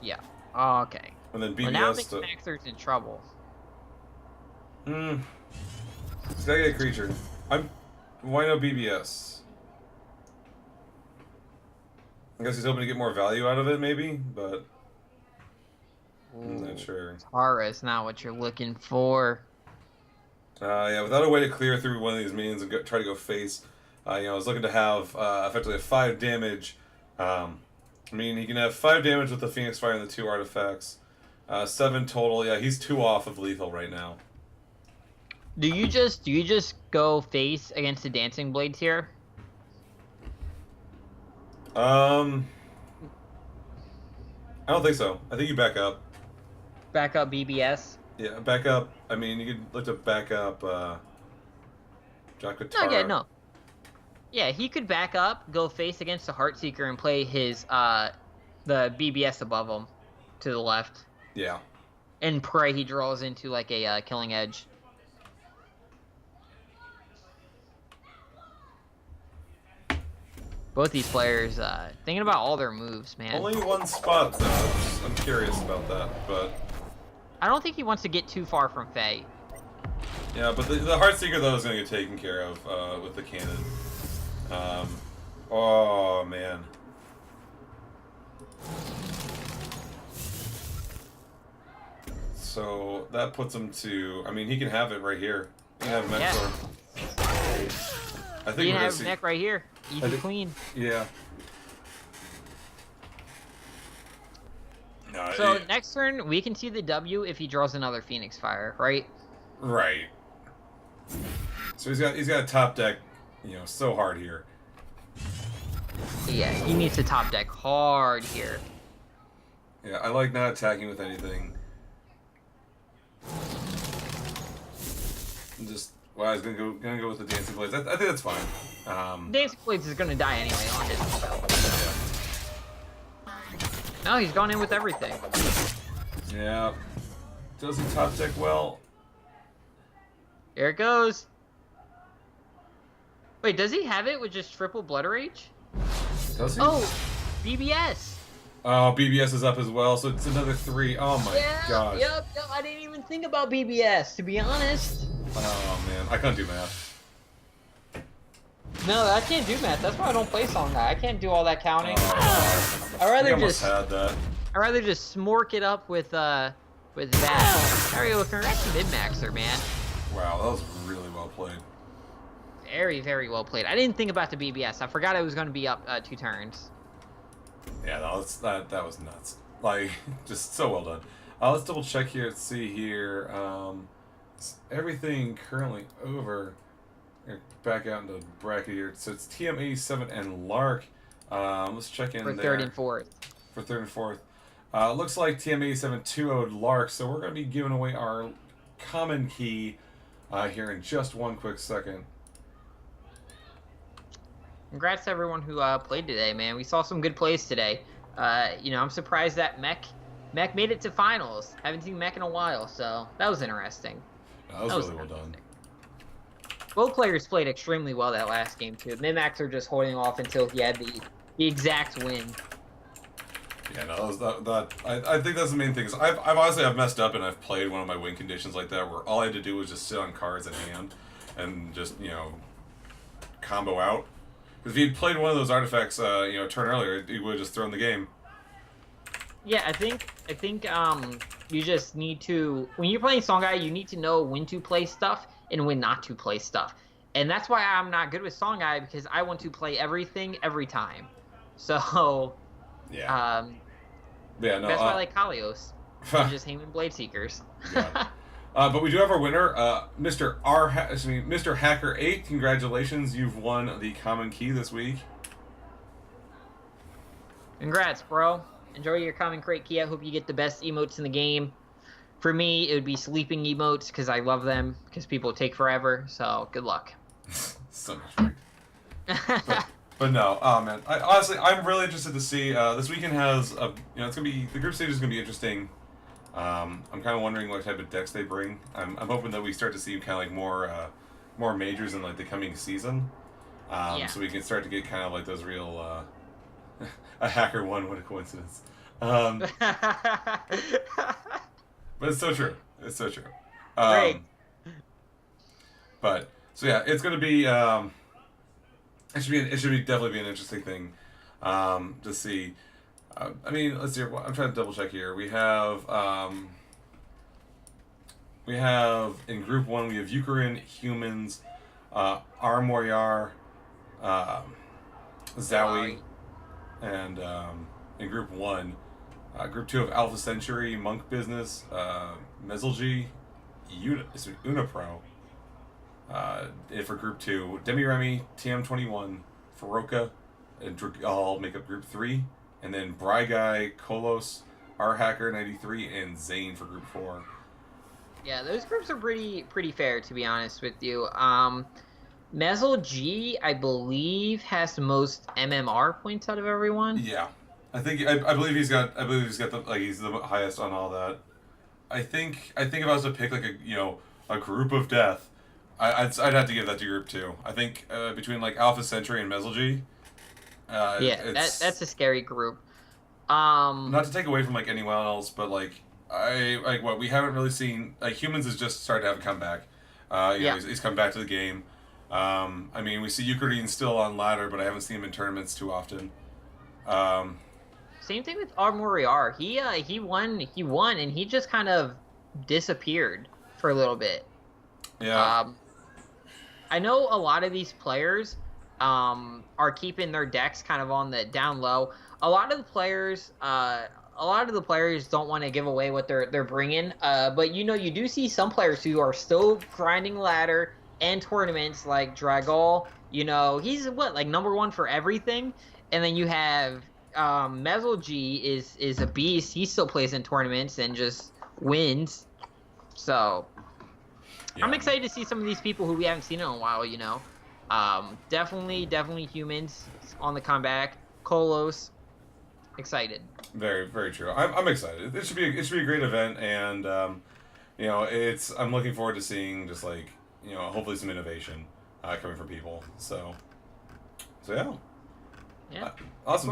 Yeah. Oh, okay. And then BBS. Well, now Maxer's in trouble. He's gotta get a creature. Why no BBS? I guess he's hoping to get more value out of it, maybe, but I'm not sure. Cara is not what you're looking for. Yeah, without a way to clear through one of these minions and try to go face, I was looking to have effectively a 5 damage. I mean, he can have 5 damage with the Phoenix Fire and the 2 artifacts. 7 total. Yeah, he's 2 off of lethal right now. Do you just go face against the dancing blades here? I don't think so. I think you back up. Back up BBS? Yeah, back up. I mean, you could look to back up Jacatara. No, yeah, no. Yeah, he could back up, go face against the Heartseeker, and play his the BBS above him to the left. Yeah. And pray he draws into like a Killing Edge. Both these players thinking about all their moves, man. Only one spot though. I'm curious about that, but I don't think he wants to get too far from Faye. Yeah, but the Heartseeker though is gonna get taken care of with the cannon. Oh man. So that puts him to. I mean, he can have it right here. He can have mech sword. I think he can have mech right here. Easy clean. Yeah. No, so next turn we can see the W if he draws another Phoenix Fire, right? Right. So he's got a top deck, so hard here. Yeah, he needs to top deck hard here. Yeah, I like not attacking with anything. I was gonna go with the Dancing Blades. I think that's fine. Dancing Blades is gonna die anyway on his spell. Yeah. No, he's gone in with everything. Yeah. Does he top deck well? Here it goes. Wait, does he have it with just triple Blood Rage? Does he? Oh, BBS. Oh, BBS is up as well, so it's another 3. Oh my gosh. Yep, I didn't even think about BBS, to be honest. Oh man, I can't do math. No, I can't do math. That's why I don't play Song Guy. I can't do all that counting. I'd rather just smork it up with that. There you go. Congrats to Min-Maxer, man. Wow, that was really well played. Very, very well played. I didn't think about the BBS. I forgot it was going to be up 2 turns. Yeah, no, that was nuts. Like, just so well done. Let's double check here. Let's see here. Is everything currently over? Back out into bracket here. So it's TM87 and Lark. Let's check in for there. 3rd and 4th. For 3rd and 4th. Looks like TM87 2-0'd Lark, so we're going to be giving away our common key here in just one quick second. Congrats to everyone who played today, man. We saw some good plays today. I'm surprised that Mech made it to finals. Haven't seen Mech in a while, so that was interesting. That was really well done. Both players played extremely well that last game, too. Min-Maxer just holding off until he had the exact win. Yeah, no, I think that's the main thing. Is I've messed up and I've played one of my win conditions like that where all I had to do was just sit on cards in hand and just, combo out. Because if he'd played one of those artifacts, turn earlier, he would have just thrown the game. Yeah, I think you just need to, when you're playing Song Guy, you need to know when to play stuff and when not to play stuff. And that's why I'm not good with Song Guy, because I want to play everything every time. So, yeah. That's why I like Kalios. Just Hangman Blade Seekers. Yeah. But we do have our winner, Mr. Hacker 8. Congratulations, you've won the common key this week. Congrats, bro. Enjoy your common crate key. I hope you get the best emotes in the game. For me, it would be sleeping emotes because I love them because people take forever. So good luck. So much but no, oh man. Honestly, I'm really interested to see. This weekend has it's gonna be the group stage is gonna be interesting. I'm kind of wondering what type of decks they bring. I'm hoping that we start to see kind of like more majors in like the coming season. So we can start to get kind of like those real a hacker one. What a coincidence. But it's so true. It's so true. Great. But so yeah, it's gonna be. It should be definitely be an interesting thing to see. I mean, let's see. I'm trying to double check here. We have in Group 1 we have Ukraine, Humans, Armoryar, Zowie, and in Group 1, Group 2 of Alpha Century, Monk Business, Mezelgi, Unipro. And for Group 2, Demi Remy, TM21, Faroka, and Dragal make up Group 3. And then Bry Guy, Kolos, R Hacker 93, and Zane for Group 4. Yeah, those groups are pretty fair, to be honest with you. Mezel G, I believe, has the most MMR points out of everyone. Yeah, I believe he's got he's the highest on all that. I think if I was to pick like a group of death, I'd have to give that to Group 2. I think between like Alpha Century and Mezelgi. That's a scary group. Not to take away from like anyone else, but like we haven't really seen like Humans has just started to have a comeback. He's come back to the game. I mean, we see Ukraine still on ladder, but I haven't seen him in tournaments too often. Same thing with Armoriar. He won, and he just kind of disappeared for a little bit. Yeah. I know a lot of these players are keeping their decks kind of on the down low. A lot of the players don't want to give away what they're bringing. But you do see some players who are still grinding ladder and tournaments, like Dragal. He's like number 1 for everything. And then you have Mezel G is a beast. He still plays in tournaments and just wins. So yeah. I'm excited to see some of these people who we haven't seen in a while. Definitely Humans on the comeback. Kolos, excited. Very, very true. I'm excited. It should be a great event, and I'm looking forward to seeing just like hopefully some innovation coming from people. So yeah. Yeah. Awesome.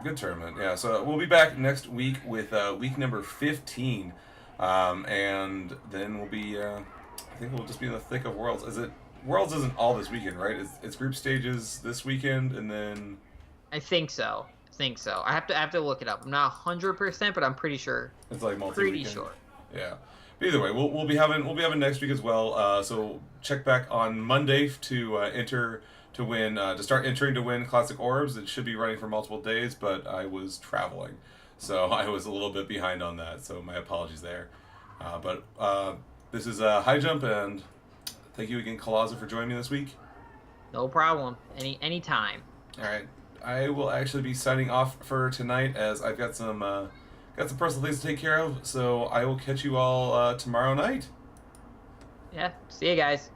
Good tournament. Yeah. So we'll be back next week with week number 15, and then we'll be. I think we'll just be in the thick of Worlds. Worlds isn't all this weekend, right? It's group stages this weekend, and then. I think so. I have to look it up. I'm not 100%, but I'm pretty sure. It's like pretty sure. Yeah. But either way, we'll be having next week as well. So check back on Monday to start entering to win Classic Orbs. It should be running for multiple days, but I was traveling, so I was a little bit behind on that. So my apologies there. But this is HiJump, and thank you again, Kalaza, for joining me this week. No problem. Anytime. All right. I will actually be signing off for tonight as I've got some personal things to take care of. So I will catch you all tomorrow night. Yeah. See you guys.